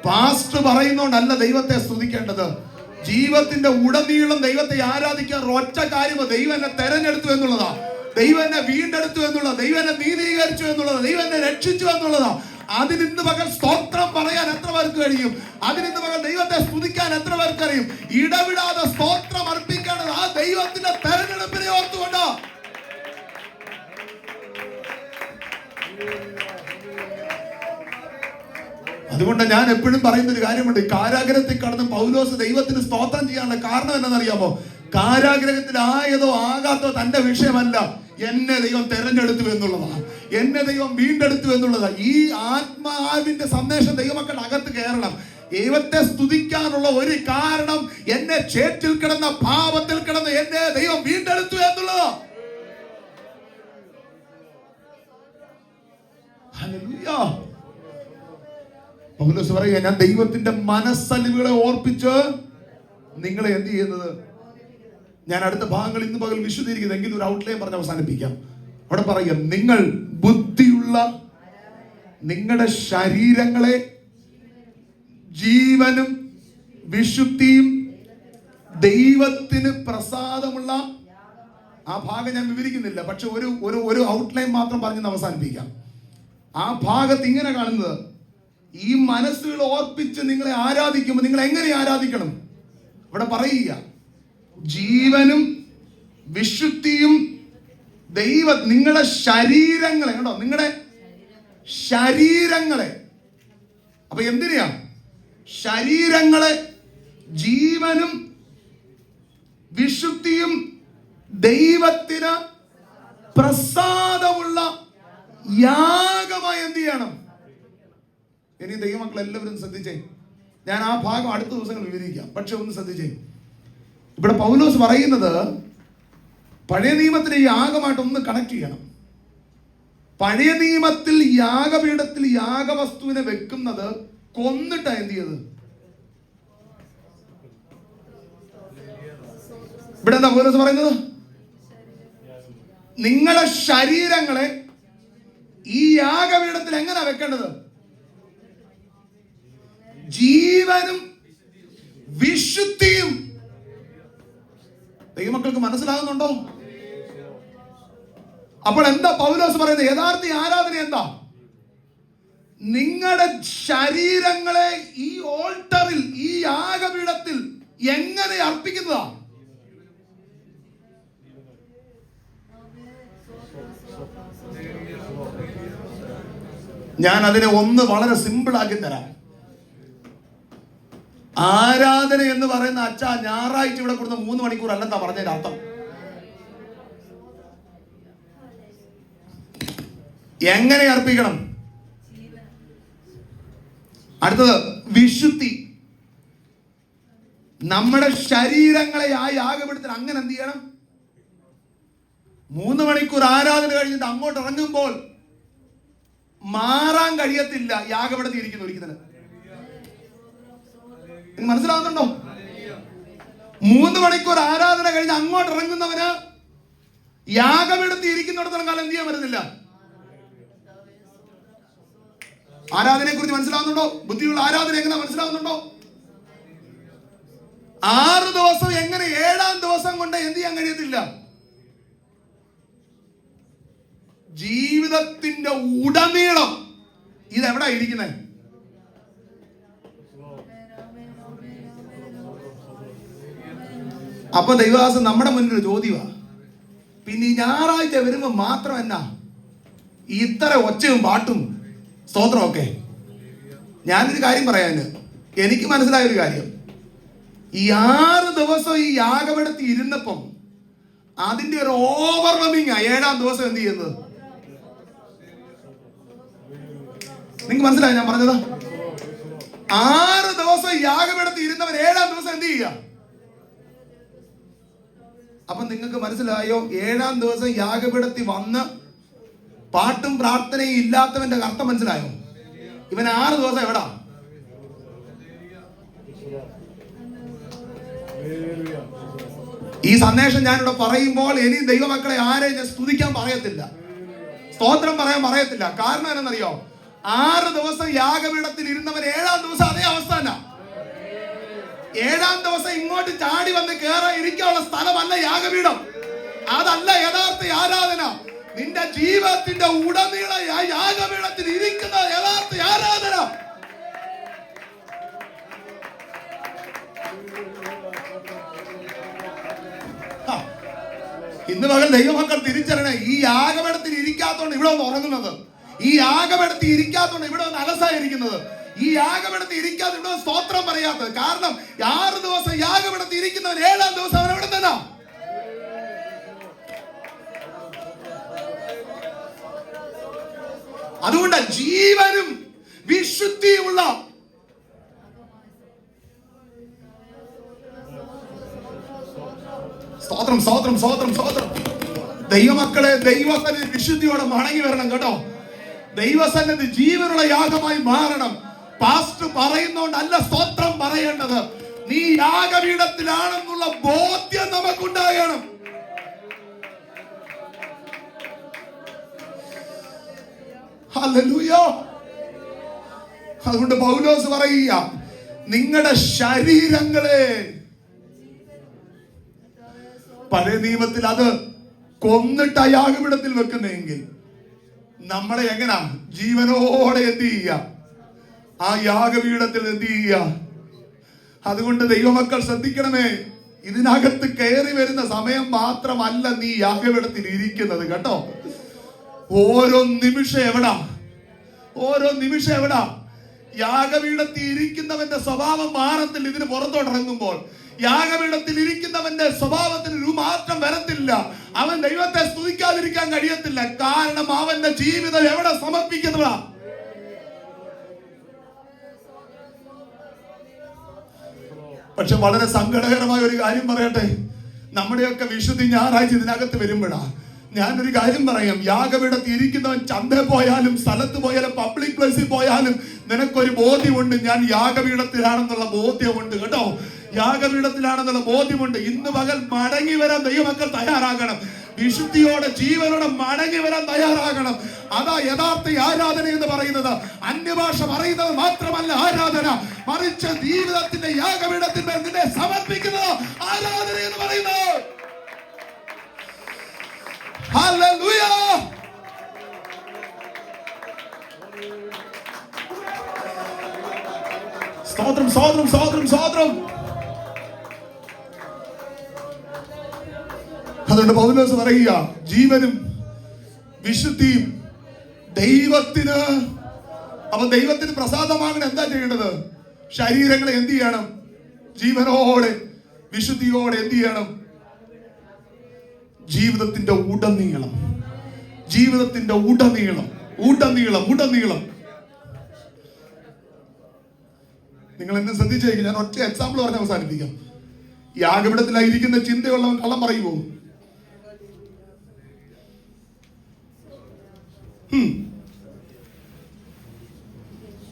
പാസ്റ്റർ പറയുന്നോണ്ടല്ല ദൈവത്തെ സ്തുതിക്കേണ്ടത്. ജീവിതത്തിന്റെ ഉടനീളം ദൈവത്തെ ആരാധിക്കാൻ ഒറ്റ കാര്യം, ദൈവം എന്നെ തെരഞ്ഞെടുത്തു എന്നുള്ളതാ. ദൈവം എന്നെ വീണ്ടെടുത്തു എന്നുള്ളത്, ദൈവം എന്നെ നീതീകരിച്ചു എന്നുള്ളത്, ദൈവം എന്നെ രക്ഷിച്ചു എന്നുള്ളതാ. അതിനിന്ന് പകൽ സ്തോത്രം പറയാൻ എത്ര പേർക്ക് കഴിയും? അതിനിന്ന് പകൽ ദൈവത്തെ സ്തുതിക്കാൻ എത്ര പേർക്ക് അറിയും? ഇടവിടാതെ സ്തോത്രം അർപ്പിക്കേണ്ടത് ആ ദൈവത്തിന്റെ തെരഞ്ഞെടുപ്പിനെ ഓർത്തുകൊണ്ട്. അതുകൊണ്ട് ഞാൻ എപ്പോഴും പറയുന്ന ഒരു കാര്യമുണ്ട്. കാരാഗ്രഹത്തിൽ കടന്ന് പൗലോസ് ദൈവത്തിന് സ്തോത്രം ചെയ്യാനുള്ള കാരണം എന്താണെന്നറിയാമോ? കാരാഗ്രഹത്തിലായതോ ആകാത്തോ തന്റെ വിഷയമല്ല, എന്നെ ദൈവം തെരഞ്ഞെടുത്തു എന്നുള്ളതാണ്, എന്നെ ദൈവം വീണ്ടെടുത്തു എന്നുള്ളതാണ്. ഈ ആത്മാവിന്റെ സന്ദേശം ദൈവമക്കളുടെ അകത്ത് കയറണം. ദൈവത്തെ സ്തുതിക്കാനുള്ള ഒരു കാരണം എന്നെ ചേറ്റിൽ കിടന്ന പാപത്തിൽ കിടന്ന് എന്നെ ദൈവം വീണ്ടെടുത്തു എന്നുള്ളതാ. ഹല്ലേലൂയ. പൗലോസ് പറയുക, ഞാൻ ദൈവത്തിന്റെ മനസ്സലിവുകളെ ഓർപ്പിച്ച് നിങ്ങളെ എന്ത് ചെയ്യുന്നത്? ഞാൻ അടുത്ത ഭാഗങ്ങൾ ഇന്ന് പകൽ വിശദീകരിക്കുന്നത് എങ്കിലും ഒരു ഔട്ട്ലൈൻ പറഞ്ഞ് അവസാനിപ്പിക്കാം. അവിടെ പറയുക, നിങ്ങൾ ബുദ്ധിയുള്ള നിങ്ങളുടെ ശരീരങ്ങളെ ജീവനും വിശുദ്ധിയും ദൈവത്തിന് പ്രസാദമുള്ള, ആ ഭാഗം ഞാൻ വിവരിക്കുന്നില്ല, പക്ഷെ ഒരു ഔട്ട്ലൈൻ മാത്രം പറഞ്ഞ് അവസാനിപ്പിക്കാം. ആ ഭാഗത്ത് ഇങ്ങനെ കാണുന്നത്, ഈ മനസ്സുകൾ ഓർപ്പിച്ച് നിങ്ങളെ ആരാധിക്കുമ്പോൾ നിങ്ങൾ എങ്ങനെ ആരാധിക്കണം? ഇവിടെ പറയുക, ജീവനും വിശുദ്ധിയും നിങ്ങളുടെ ശരീരങ്ങളെ, കണ്ടോ, നിങ്ങളുടെ ശരീരങ്ങളെ. അപ്പൊ എന്തിനാ? ശരീരങ്ങളെ ജീവനും വിശുദ്ധിയും ദൈവത്തിന് പ്രസാദമുള്ള യാഗമായി എന്ത് ചെയ്യണം? ഇനി ദൈവമക്കൾ എല്ലാവരും ശ്രദ്ധിച്ചേ. ഞാൻ ആ ഭാഗം അടുത്ത ദിവസങ്ങൾ വിവരിക്കാം, പക്ഷെ ഒന്ന് ശ്രദ്ധിച്ചേ. ഇവിടെ പൗലോസ് പറയുന്നത് പഴയ നിയമത്തിലെ യാഗമായിട്ടൊന്ന് കണക്ട് ചെയ്യണം. പഴയ നിയമത്തിൽ യാഗപീഠത്തിൽ യാഗവസ്തുവിനെ വെക്കുന്നത് കൊന്നിട്ടാ എന്ത് ചെയ്തത്? ഇവിടെ എന്താ പൗലോസ് പറയുന്നത്? നിങ്ങളുടെ ശരീരങ്ങളെ ഈ യാഗപീഠത്തിൽ എങ്ങനെ വെക്കേണ്ടത്? ജീവനും വിശുദ്ധിയും. ദൈവമക്കൾക്ക് മനസ്സിലാകുന്നുണ്ടോ? അപ്പോൾ എന്താ പൗലോസ് പറയുന്നത്? യഥാർത്ഥ ആരാധന എന്താ? നിങ്ങളുടെ ശരീരങ്ങളെ ഈ ഓൾട്ടറിൽ, ഈ യാഗപീഠത്തിൽ എങ്ങനെ അർപ്പിക്കുന്നതാ? ഞാൻ അതിനെ ഒന്ന് വളരെ സിമ്പിൾ ആക്കി തരാം. ആരാധന എന്ന് പറയുന്ന അച്ഛാ ഞായറാഴ്ച ഇവിടെ കൊടുത്ത 3 മണിക്കൂർ അല്ലെന്താ പറഞ്ഞതിന്റെ അർത്ഥം? എങ്ങനെ അർപ്പിക്കണം? അടുത്തത് വിശുദ്ധി. നമ്മുടെ ശരീരങ്ങളെ ആ യാഗപീഠത്തിൽ അങ്ങനെ എന്ത് ചെയ്യണം? 3 മണിക്കൂർ ആരാധന കഴിഞ്ഞിട്ട് അങ്ങോട്ട് ഇറങ്ങുമ്പോൾ മാറാൻ കഴിയത്തില്ല യാഗപീഠത്തിൽ ഇരിക്കുന്ന ഒരിക്കലും. മനസ്സിലാവുന്നുണ്ടോ? 3 മണിക്കൂർ ആരാധന കഴിഞ്ഞ് അങ്ങോട്ട് ഇറങ്ങുന്നവന് യാഗപീഠത്തിൽ ഇരിക്കുന്നിടത്തോളം കാലം എന്ത് ചെയ്യാൻ പറ്റുന്നില്ല. ആരാധനയെ കുറിച്ച് മനസ്സിലാവുന്നുണ്ടോ? ബുദ്ധിയുള്ള ആരാധന എങ്ങനെ മനസ്സിലാവുന്നുണ്ടോ? 6 ദിവസം എങ്ങനെ 7-ാം ദിവസം കൊണ്ട് എന്ത് ചെയ്യാൻ കഴിയത്തില്ല? ജീവിതത്തിന്റെ ഉടനീളം ഇതെവിടാ ഇരിക്കുന്നത്? അപ്പൊ ദൈവദാസൻ നമ്മുടെ മുന്നിൽ ചോദ്യമാണ്, പിന്നെ ഈ ഞായറാഴ്ച വരുമ്പോ മാത്രം എന്നാ ഇത്ര ഒച്ചയും പാട്ടും സ്തോത്രമൊക്കെ? ഞാനൊരു കാര്യം പറയാന്, എനിക്ക് മനസ്സിലായ ഒരു കാര്യം, ഈ 6 ദിവസം ഈ യാഗപീഠത്തിൽ ഇരുന്നപ്പം അതിന്റെ ഒരു ഓവർവെമിങ് 7-ാം ദിവസം എന്ത് ചെയ്യുന്നത്? നിങ്ങൾക്ക് മനസ്സിലായോ ഞാൻ പറഞ്ഞത്? 6 ദിവസം യാഗപീഠത്തിൽ ഇരുന്നവൻ 7-ാം ദിവസം എന്ത് ചെയ്യുക? അപ്പൊ നിങ്ങൾക്ക് മനസ്സിലായോ? 7-ാം ദിവസം യാഗപീഠത്തിൽ വന്ന് പാട്ടും പ്രാർത്ഥനയും ഇല്ലാത്തവന്റെ അർത്ഥം മനസ്സിലായോ? ഇവൻ 6 ദിവസം എവിടാ? ഈ സന്ദേശം ഞാനിവിടെ പറയുമ്പോൾ ഇനി ദൈവമക്കളെ ആരെയും ഞാൻ സ്തുതിക്കാൻ പറയത്തില്ല, സ്തോത്രം പറയാൻ പറയത്തില്ല. കാരണം എന്നറിയോ? 6 ദിവസം യാഗപീഠത്തിൽ ഇരുന്നവൻ 7-ാം ദിവസം അതേ അവസ്ഥ തന്നെ. 7-ാം ദിവസം ഇങ്ങോട്ട് ചാടി വന്ന് കേറാൻ ഇരിക്കാനുള്ള സ്ഥലമല്ല യാഗപീഠം. അതല്ല യഥാർത്ഥ ആരാധന. നിന്റെ ജീവിതത്തിന്റെ ഉടനീള യാഗപീഠത്തിൽ ഇരിക്കുന്ന യഥാർത്ഥ ആരാധന. ഇന്ന് പകൽ ദൈവമക്കൾ തിരിച്ചറിയണേ, ഈ യാഗപീഠത്തിൽ ഇരിക്കാത്തോണ്ട് ഇവിടെ ഒന്ന് ഉറങ്ങുന്നത്, ഈ യാഗപീഠത്തിൽ ഇരിക്കാത്തോണ്ട് ഇവിടെ ഒന്ന് അലസായിരിക്കുന്നത്, ഈ യാഗപീഠത്തിൽ ഇരിക്കാതെ ഇവിടെ സ്തോത്രം പറയാത്തത്. കാരണം 6 ദിവസം യാഗപീഠത്തിൽ ഇരിക്കുന്നവൻ 7-ാം ദിവസം അവൻ എവിടെ തന്നെ. അതുകൊണ്ട് ജീവനും വിശുദ്ധിയുമുള്ള സ്തോത്രം സ്തോത്രം സ്തോത്രം സ്തോത്രം. ദൈവമക്കളെ, ദൈവസന്നിധി വിശുദ്ധിയോടെ മടങ്ങി വരണം കേട്ടോ. ദൈവസന്നിധി ജീവനുള്ള യാഗമായി മാറണം. പാസ്റ്റർ പറയുന്നോണ്ടല്ല സ്തോത്രം പറയേണ്ടത്, നീ യാഗപീഠത്തിലാണെന്നുള്ള ബോധ്യം നമുക്കുണ്ടാകണം. ഹല്ലേലൂയ. അതുകൊണ്ട് പൗലോസ് പറയുക, നിങ്ങളുടെ ശരീരങ്ങളെ, പഴയ നിയമത്തിൽ അത് കൊന്നിട്ട് ആ യാഗപീഠത്തിൽ വെക്കുന്നെങ്കിൽ നമ്മളെ എങ്ങനാ ജീവനോടെ എന്ത് ചെയ്യുക, ആ യാഗപീഠത്തിൽ എന്ത് ചെയ്യുക. അതുകൊണ്ട് ദൈവമക്കൾ ശ്രദ്ധിക്കണമേ, ഇതിനകത്ത് കയറി വരുന്ന സമയം മാത്രമല്ല നീ യാഗപീഠത്തിൽ ഇരിക്കുന്നത് കേട്ടോ. ഓരോ നിമിഷം എവിടാ, ഓരോ നിമിഷം എവിടാ. യാഗപീഠത്തിൽ ഇരിക്കുന്നവന്റെ സ്വഭാവം മാറത്തില്ല. ഇതിന് പുറത്തോട്ടിറങ്ങുമ്പോൾ യാഗപീഠത്തിൽ ഇരിക്കുന്നവന്റെ സ്വഭാവത്തിന് ഒരു മാറ്റം വരത്തില്ല. അവൻ ദൈവത്തെ സ്തുതിക്കാതിരിക്കാൻ കഴിയത്തില്ല. കാരണം അവന്റെ ജീവിതം എവിടെ സമർപ്പിക്കുന്നതാ. പക്ഷെ വളരെ സങ്കടകരമായ ഒരു കാര്യം പറയട്ടെ, നമ്മുടെയൊക്കെ വിശുദ്ധി ഞായറാഴ്ച ഇതിനകത്ത് വരുമ്പോഴാ. ഞാനൊരു കാര്യം പറയാം, യാഗപീഠത്തിൽ ഇരിക്കുന്നവൻ ചന്തയിൽ പോയാലും സ്ഥലത്ത് പോയാലും പബ്ലിക് പ്ലേസിൽ പോയാലും നിനക്കൊരു ബോധ്യമുണ്ട്, ഞാൻ യാഗപീഠത്തിലാണെന്നുള്ള ബോധ്യമുണ്ട് കേട്ടോ. യാഗപീഠത്തിലാണെന്നുള്ള ബോധ്യമുണ്ട്. ഇന്ന് പകൽ മടങ്ങി വരാൻ ദൈവമക്കൾ തയ്യാറാകണം. വിശുദ്ധിയോടെ ജീവനോടെ മടങ്ങി വരാൻ തയ്യാറാകണം. അതാ യഥാർത്ഥ ആരാധന എന്ന് പറയുന്നത്. അന്യഭാഷ പറയുന്നത് മാത്രമല്ല ആരാധന, മറിച്ച് ജീവിതത്തിന്റെ യാഗപീഠത്തിന്മേൽ നിന്നെ സമർപ്പിക്കുന്നത് ആരാധന എന്ന് പറയുന്നത്. ഹല്ലേലൂയ. സ്തോത്രം സ്തോത്രം സ്തോത്രം സ്തോത്രം. അതുകൊണ്ട് പൗലോസ് പറയുക, ജീവനും വിശുദ്ധിയും ദൈവത്തിന്. അപ്പൊ ദൈവത്തിന് പ്രസാദമാകണം എന്താ ചെയ്യേണ്ടത്? ശരീരങ്ങളെ എന്ത് ചെയ്യണം? ജീവനോടെ വിശുദ്ധിയോടെ എന്ത് ചെയ്യണം? ജീവിതത്തിന്റെ ഉടനീളം, ജീവിതത്തിന്റെ ഉടനീളം ഉടനീളം ഉടനീളം. നിങ്ങൾ എന്നെ ശ്രദ്ധിച്ചേക്കും, ഞാൻ ഒറ്റ എക്സാമ്പിൾ പറഞ്ഞ് അവസാനിപ്പിക്കാം. യാഗപീഠത്തിലായിരിക്കുന്ന ചിന്തയുള്ളവൻ കള്ളം പറയുമോ?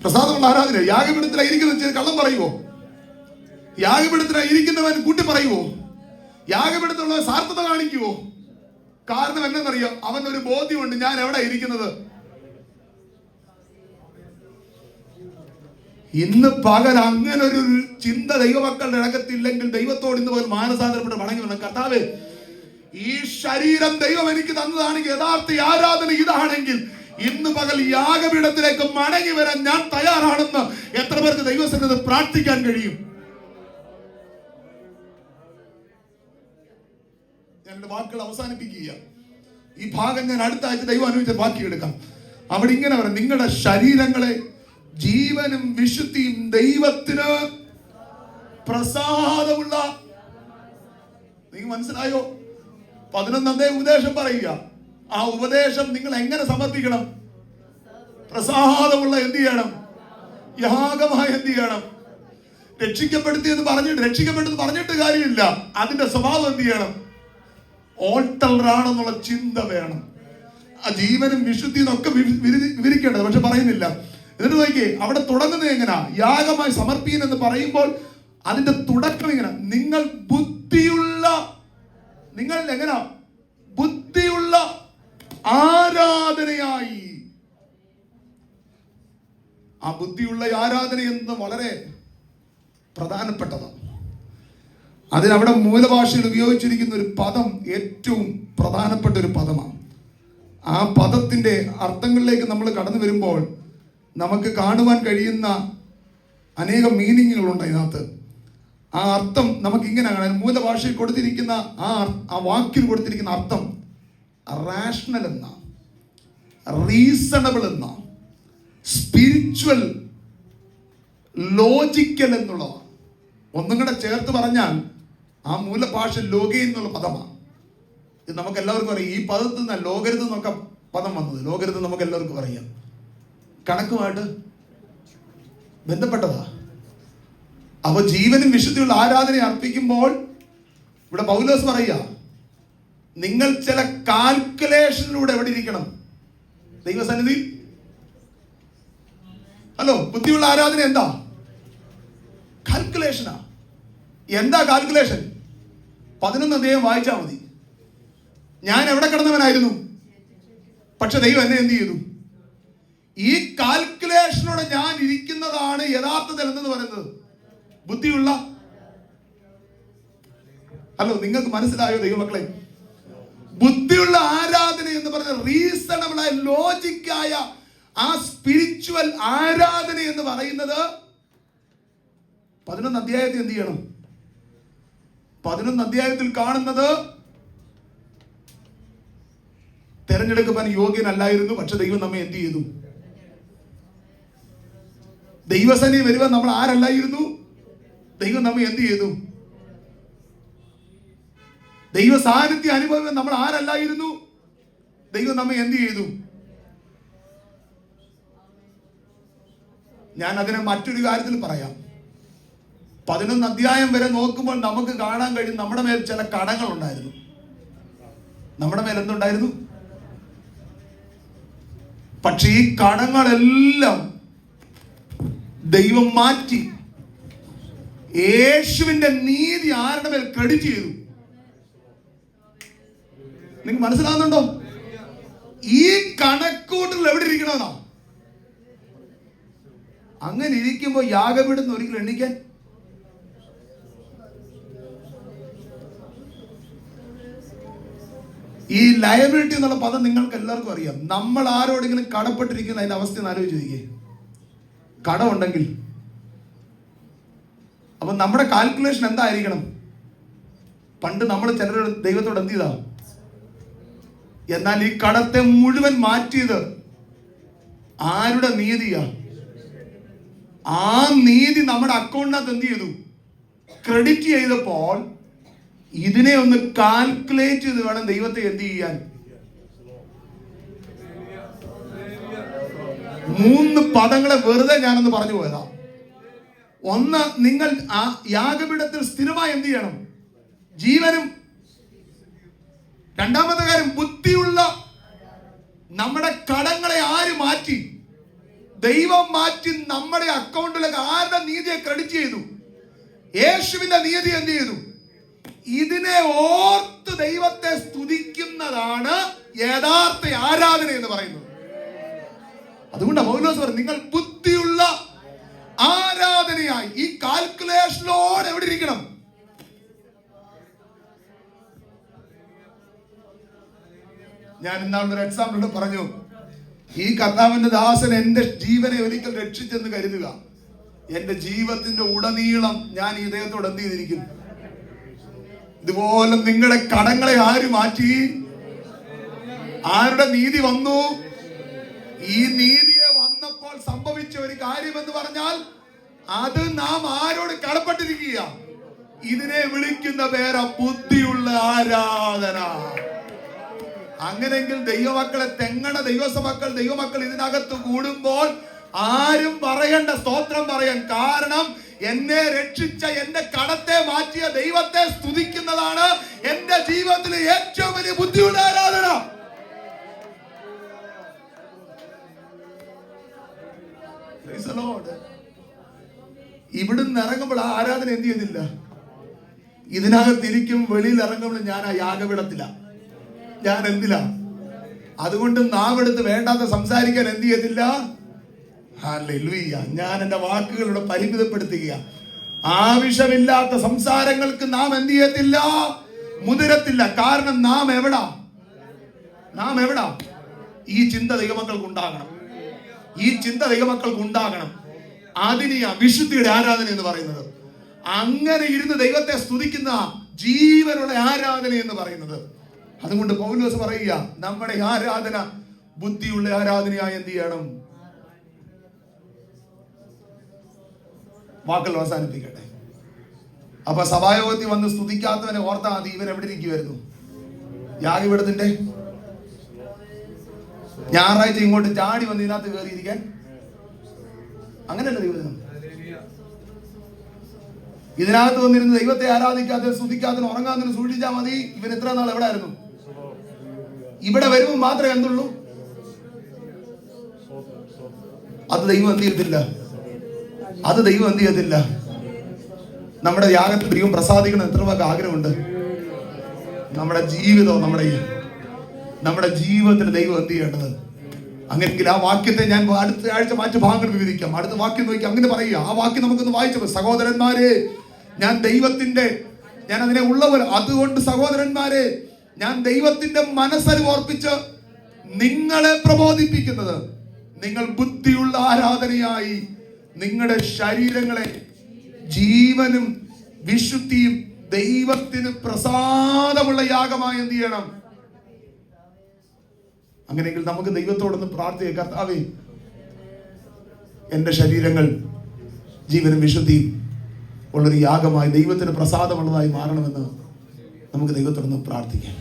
പ്രസാദമുള്ള ആരാധന. യാഗപീഠത്തിലായിരിക്കുന്ന കള്ളം പറയുമോ? യാഗപീഠത്തിലായിരിക്കുന്നവൻ കൂട്ടി പറയുമോ? യാഗപീഠത്തിലുള്ള സാർത്ഥത കാണിക്കുവോ? കാരണം എന്താണെന്നറിയോ? അവനൊരു ബോധ്യമുണ്ട്, ഞാൻ എവിടെ ഇരിക്കുന്നത്. ഇന്ന് പകൽ അങ്ങനെ ഒരു ചിന്ത ദൈവമക്കളുടെ ഇടക്കത്തില്ലെങ്കിൽ ദൈവത്തോട് ഇന്ന് പകൽ മാനസാന്തരപ്പെട്ട് മടങ്ങി വരണം. കർത്താവേ, ഈ ശരീരം ദൈവം എനിക്ക് തന്നതാണെങ്കിൽ, യഥാർത്ഥ ആരാധന ഇതാണെങ്കിൽ, ഇന്ന് പകൽ യാഗപീഠത്തിലേക്ക് മടങ്ങി വരാൻ ഞാൻ തയ്യാറാണെന്ന് എത്ര പേർക്ക് ദൈവസന്നിധിയിൽ പ്രാർത്ഥിക്കാൻ കഴിയും? ഞാൻ എന്റെ വാക്കുകൾ അവസാനിപ്പിക്കുക. ഈ ഭാഗം ഞാൻ അടുത്ത ആഴ്ച ദൈവം അനുവദിച്ച ബാക്കിയെടുക്കാം. അവിടെ ഇങ്ങനെ പറയാം, നിങ്ങളുടെ ശരീരങ്ങളെ ജീവനും വിശുദ്ധിയും ദൈവത്തിന് പ്രസാദമുള്ള. നിങ്ങൾ മനസ്സിലായോ? 11ാം ഉപദേശം പറയുക. ആ ഉപദേശം നിങ്ങൾ എങ്ങനെ സമർപ്പിക്കണം? പ്രസാദമുള്ള എന്ത് ചെയ്യണം? യാഗമായി എന്ത് ചെയ്യണം? രക്ഷിക്കപ്പെടുത്തിയെന്ന് പറഞ്ഞിട്ട് കാര്യമില്ല. അതിന്റെ സ്വഭാവം എന്ത് ചെയ്യണം? ഓൾട്ടറാണെന്നുള്ള ചിന്ത വേണം. ആ ജീവനും വിശുദ്ധിയും ഒക്കെ വിവരിക്കേണ്ടത്, പക്ഷെ പറയുന്നില്ല. എന്നിട്ട് നോക്കിയേ, അവിടെ തുടങ്ങുന്നത് എങ്ങനാ? യാഗമായി സമർപ്പിക്കാൻ എന്ന് പറയുമ്പോൾ അതിന്റെ തുടക്കം എങ്ങനെ? നിങ്ങൾ ബുദ്ധിയുള്ള, നിങ്ങൾ എങ്ങനാ? ബുദ്ധിയുള്ള ആരാധനയായി. ആ ബുദ്ധിയുള്ള ആരാധന എന്ന് വളരെ പ്രധാനപ്പെട്ടതാണ്. അതിനവിടെ മൂലഭാഷയിൽ ഉപയോഗിച്ചിരിക്കുന്ന ഒരു പദം ഏറ്റവും പ്രധാനപ്പെട്ട ഒരു പദമാണ്. ആ പദത്തിൻ്റെ അർത്ഥങ്ങളിലേക്ക് നമ്മൾ കടന്നു വരുമ്പോൾ നമുക്ക് കാണുവാൻ കഴിയുന്ന അനേകം മീനിങ്ങുകളുണ്ട് അതിനകത്ത്. ആ അർത്ഥം നമുക്ക് ഇങ്ങനെ കാണാം. മൂലഭാഷയിൽ കൊടുത്തിരിക്കുന്ന ആ വാക്കിൽ കൊടുത്തിരിക്കുന്ന അർത്ഥം റാഷണൽ എന്ന, റീസണബിൾ എന്ന, സ്പിരിച്വൽ, ലോജിക്കൽ എന്നുള്ളതാണ്. ഒന്നും കൂടെ ചേർത്ത് പറഞ്ഞാൽ ആ മൂലഭാഷ ലോകെ എന്നുള്ള പദമാണ്. ഇത് നമുക്ക് എല്ലാവർക്കും അറിയാം. ഈ പദത്തിൽ നിന്ന് ലോകരുത് എന്നൊക്കെ പദം വന്നത്. ലോകരുത് നമുക്ക് എല്ലാവർക്കും അറിയാം. കണക്കുമായിട്ട് ബന്ധപ്പെട്ടതാ. അപ്പൊ ജീവനും വിശുദ്ധിയുള്ള ആരാധന അർപ്പിക്കുമ്പോൾ ഇവിടെ പൗലോസ് പറയുക, നിങ്ങൾ ചില കാൽക്കുലേഷനിലൂടെ എവിടെ ഇരിക്കണം? ദൈവസന്നിധിയിൽ. ഹലോ, ബുദ്ധിയുള്ള ആരാധന എന്താ? കാൽക്കുലേഷനാ. എന്താ കാൽക്കുലേഷൻ? 11 അധ്യായം വായിച്ചാൽ മതി. ഞാൻ എവിടെ കിടന്നവനായിരുന്നു, പക്ഷെ ദൈവം എന്നെ എന്ത് ചെയ്തു? ഈ കാൽക്കുലേഷനോടെ ഞാൻ ഇരിക്കുന്നതാണ് യഥാർത്ഥത്തിൽ എന്തെന്ന് പറയുന്നത് ബുദ്ധിയുള്ള. ഹലോ, നിങ്ങൾക്ക് മനസ്സിലായോ ദൈവമക്കളെ? ബുദ്ധിയുള്ള ആരാധന എന്ന് പറയുന്നത് റീസണബിൾ ആയ, ലോജിക്കായ ആ സ്പിരിച്വൽ ആരാധന എന്ന് പറയുന്നത് 11 അധ്യായത്തിൽ എന്ത് ചെയ്യണം? 11 അധ്യായത്തിൽ കാണുന്നത് തെരഞ്ഞെടുക്കുവാൻ യോഗ്യനല്ലായിരുന്നു, പക്ഷെ ദൈവം നമ്മെ എന്ത് ചെയ്തു? ദൈവസന്നിധി വരുവാൻ നമ്മൾ ആരല്ലായിരുന്നു? ദൈവം നമ്മെ എന്ത് ചെയ്തു? ദൈവ സാന്നിധ്യം അനുഭവിക്കാൻ നമ്മൾ ആരല്ലായിരുന്നു? ദൈവം നമ്മെ എന്ത് ചെയ്തു? ഞാൻ അതിനെ മറ്റൊരു കാര്യത്തിൽ പറയാം. 11 അധ്യായം വരെ നോക്കുമ്പോൾ നമുക്ക് കാണാൻ കഴിയും നമ്മുടെ മേൽ ചില കടങ്ങൾ ഉണ്ടായിരുന്നു. നമ്മുടെ മേൽ എന്തുണ്ടായിരുന്നു? പക്ഷെ ഈ കടങ്ങളെല്ലാം ദൈവം മാറ്റി യേശുവിന്റെ നീതി ആരുടെ മേൽ ക്രെഡിറ്റ് ചെയ്തു. നിങ്ങൾക്ക് മനസ്സിലാകുന്നുണ്ടോ? ഈ കണക്കൂട്ടിൽ എവിടെ ഇരിക്കണമെന്നാ? അങ്ങനെ ഇരിക്കുമ്പോ യാഗപീഠം ഒരിക്കലും എണ്ണിക്കാൻ ഈ ലയബിലിറ്റി എന്നുള്ള പദം നിങ്ങൾക്ക് എല്ലാവർക്കും അറിയാം. നമ്മൾ ആരോടെങ്കിലും കടപ്പെട്ടിരിക്കുന്ന അതിന്റെ അവസ്ഥ ഒന്ന് ആലോചിച്ച് നോക്കിയേ. കടം ഉണ്ടെങ്കിൽ അപ്പൊ നമ്മുടെ കാൽക്കുലേഷൻ എന്തായിരിക്കണം? പണ്ട് നമ്മൾ ചിലർ ദൈവത്തോട് എന്ത് ചെയ്താ? എന്നാൽ ഈ കടത്തെ മുഴുവൻ മാറ്റിയത് ആരുടെ നീതിയാ? ആ നീതി നമ്മുടെ അക്കൗണ്ടിനകത്ത് എന്ത് ചെയ്തു? ക്രെഡിറ്റ് ചെയ്തപ്പോൾ ഇതിനെ ഒന്ന് കാൽക്കുലേറ്റ് ചെയ്ത് വേണം ദൈവത്തെ എന്ത് ചെയ്യാൻ. 3 പദങ്ങളെ വെറുതെ ഞാനൊന്ന് പറഞ്ഞു പോയതാ. ഒന്ന്, നിങ്ങൾ ആ യാഗപീഠത്തിൽ സ്ഥിരമായി എന്ത് ചെയ്യണം? ജീവനും. രണ്ടാമത്തെ കാര്യം, ബുദ്ധിയുള്ള. നമ്മുടെ കടങ്ങളെ ആര് മാറ്റി? ദൈവം മാറ്റി നമ്മുടെ അക്കൗണ്ടിലേക്ക് ആരുടെ നീതിയെ ക്രെഡിറ്റ് ചെയ്തു? യേശുവിന്റെ നീതി എന്ത് ചെയ്തു? ഇതിനെ ഓർത്ത് ദൈവത്തെ സ്തുതിക്കുന്നതാണ് യഥാർത്ഥ ആരാധന എന്ന് പറയുന്നത്. അതുകൊണ്ടാണ് പൗലോസ് പറഞ്ഞു, നിങ്ങൾ ബുദ്ധിയുള്ള ആരാധനയായി. ഈ കാൽക്കുലേഷനോട് എവിടെ ഇരിക്കണം? ഞാൻ ഇന്നാളൊരു എക്സാമ്പിൾ പറഞ്ഞു. ഈ കർത്താവിന്റെ ദാസൻ എന്റെ ജീവനെ ഒരിക്കൽ രക്ഷിച്ചെന്ന് കരുതുക. എന്റെ ജീവിതത്തിന്റെ ഉടനീളം ഞാൻ ഈ ദൈവത്തോട് എന്ത് ചെയ്തിരിക്കും? ഇതുപോലെ നിങ്ങളുടെ കടങ്ങളെ ആര് മാറ്റി? ആരുടെ നീതി വന്നു? ഈ നീതിയെ വന്നപ്പോൾ സംഭവിച്ച ഒരു കാര്യം എന്ന് പറഞ്ഞാൽ അത് നാം ആരോട് കടപ്പെട്ടിരിക്കുക? ഇതിനെ വിളിക്കുന്ന പേരാ ബുദ്ധിയുള്ള ആരാധന. അങ്ങനെയെങ്കിൽ ദൈവമക്കളെ, തെങ്ങണ ദൈവമക്കൾ ഇതിനകത്ത് കൂടുമ്പോൾ ആരും പറയണ്ട, സ്തോത്രം പറയാൻ. കാരണം എന്നെ രക്ഷിച്ച, എന്റെ കടത്തെ മാറ്റിയ ദൈവത്തെ സ്തുതിക്കുന്നതാണ് എന്റെ ജീവിതത്തിലെ ഏറ്റവും വലിയ ബുദ്ധിയുള്ള ആരാധന. ഇവിടുന്ന് ഇറങ്ങുമ്പോൾ ആ ആരാധന എന്ത് ചെയ്യുന്നില്ല? ഇതിനകത്തിരിക്കും. വെളിയിൽ ഇറങ്ങുമ്പോൾ ഞാൻ ആ യാഗപീഠത്തില, ഞാൻ എന്തില്ല. അതുകൊണ്ട് നാവെടുത്ത് വേണ്ടാത്ത സംസാരിക്കാൻ എന്ത് ചെയ്യത്തില്ല. ഹല്ലേലൂയ. ഞാൻ എന്റെ വാക്കുകളുടെ പരിമിതപ്പെടുത്തുക. ആവശ്യമില്ലാത്ത സംസാരങ്ങൾക്ക് നാം എന്ത് ചെയ്യത്തില്ല, മുതിരത്തില്ല. കാരണം നാം എവിടാ? ഈ ചിന്ത ദൈവമക്കൾക്ക് ഉണ്ടാകണം. ഈ ചിന്ത ദൈവമക്കൾക്ക് ഉണ്ടാകണം. അതിനെയാ വിശുദ്ധിയുടെ ആരാധന എന്ന് പറയുന്നത്. അങ്ങനെ ഇരുന്ന് ദൈവത്തെ സ്തുതിക്കുന്ന ജീവനുള്ള ആരാധന എന്ന് പറയുന്നത്. അതുകൊണ്ട് പൗലോസ് പറയുക, നമ്മുടെ ആരാധന ബുദ്ധിയുള്ള ആരാധനയായി എന്ത് ചെയ്യണം? വാക്കുകൾ അവസാനിപ്പിക്കട്ടെ. അപ്പൊ സഭായോഗത്തിൽ വന്ന് സ്തുതിക്കാത്തവനെ ഓർത്താ മതി, ഇവൻ എവിടെ ഇരിക്കുമായിരുന്നു? യാഗപീഠത്തിന്റെ ഞായറാഴ്ച ഇങ്ങോട്ട് ചാടി വന്ന് ഇതിനകത്ത് കയറിയിരിക്കാൻ? അങ്ങനെയല്ല ദൈവജനം. ഇതിനകത്ത് വന്നിരുന്ന് ദൈവത്തെ ആരാധിക്കാതെ സ്തുതിക്കാതെ ഉറങ്ങാതെ സൂക്ഷിച്ചാൽ മതി. ഇവൻ എത്ര നാൾ എവിടെ ആയിരുന്നു? ഇവിടെ വരുമ്പോൾ മാത്രമേ എന്തുള്ളൂ? അത് ദൈവം എന്ത് ചെയ്യത്തില്ല. നമ്മുടെ യാഗത്തിൽ ദൈവം പ്രസാദിക്കണം. എത്ര പേർക്ക് ആഗ്രഹമുണ്ട്? നമ്മുടെ ജീവിതം, നമ്മുടെ ജീവിതത്തിൽ ദൈവം എന്ത് ചെയ്യേണ്ടത്? അങ്ങനെയെങ്കിൽ ആ വാക്യത്തെ ഞാൻ അടുത്ത ആഴ്ച മാറ്റി ഭാഗങ്ങൾ വിവരിക്കാം. അടുത്ത വാക്യം നോക്കി അങ്ങനെ പറയുക. ആ വാക്യം നമുക്കൊന്ന് വായിച്ചു. സഹോദരന്മാരെ, ഞാൻ അതിനെ ഉള്ളപോലെ, അതുകൊണ്ട് സഹോദരന്മാരെ, ഞാൻ ദൈവത്തിന്റെ മനസ്സറിവ് ഓർപ്പിച്ച് നിങ്ങളെ പ്രബോധിപ്പിക്കുന്നത്, നിങ്ങൾ ബുദ്ധിയുള്ള ആരാധനയായി നിങ്ങളുടെ ശരീരങ്ങളെ ജീവനും വിശുദ്ധിയും ദൈവത്തിന് പ്രസാദമുള്ള യാഗമായി എന്ത് ചെയ്യണം? അങ്ങനെയെങ്കിൽ നമുക്ക് ദൈവത്തോടൊന്ന് പ്രാർത്ഥിക്കാം. കർത്താവേ, എന്റെ ശരീരങ്ങൾ ജീവനും വിശുദ്ധിയും ഉള്ളൊരു യാഗമായി ദൈവത്തിന് പ്രസാദമുള്ളതായി മാറണമെന്ന് നമുക്ക് ദൈവത്തോടൊന്ന് പ്രാർത്ഥിക്കാം.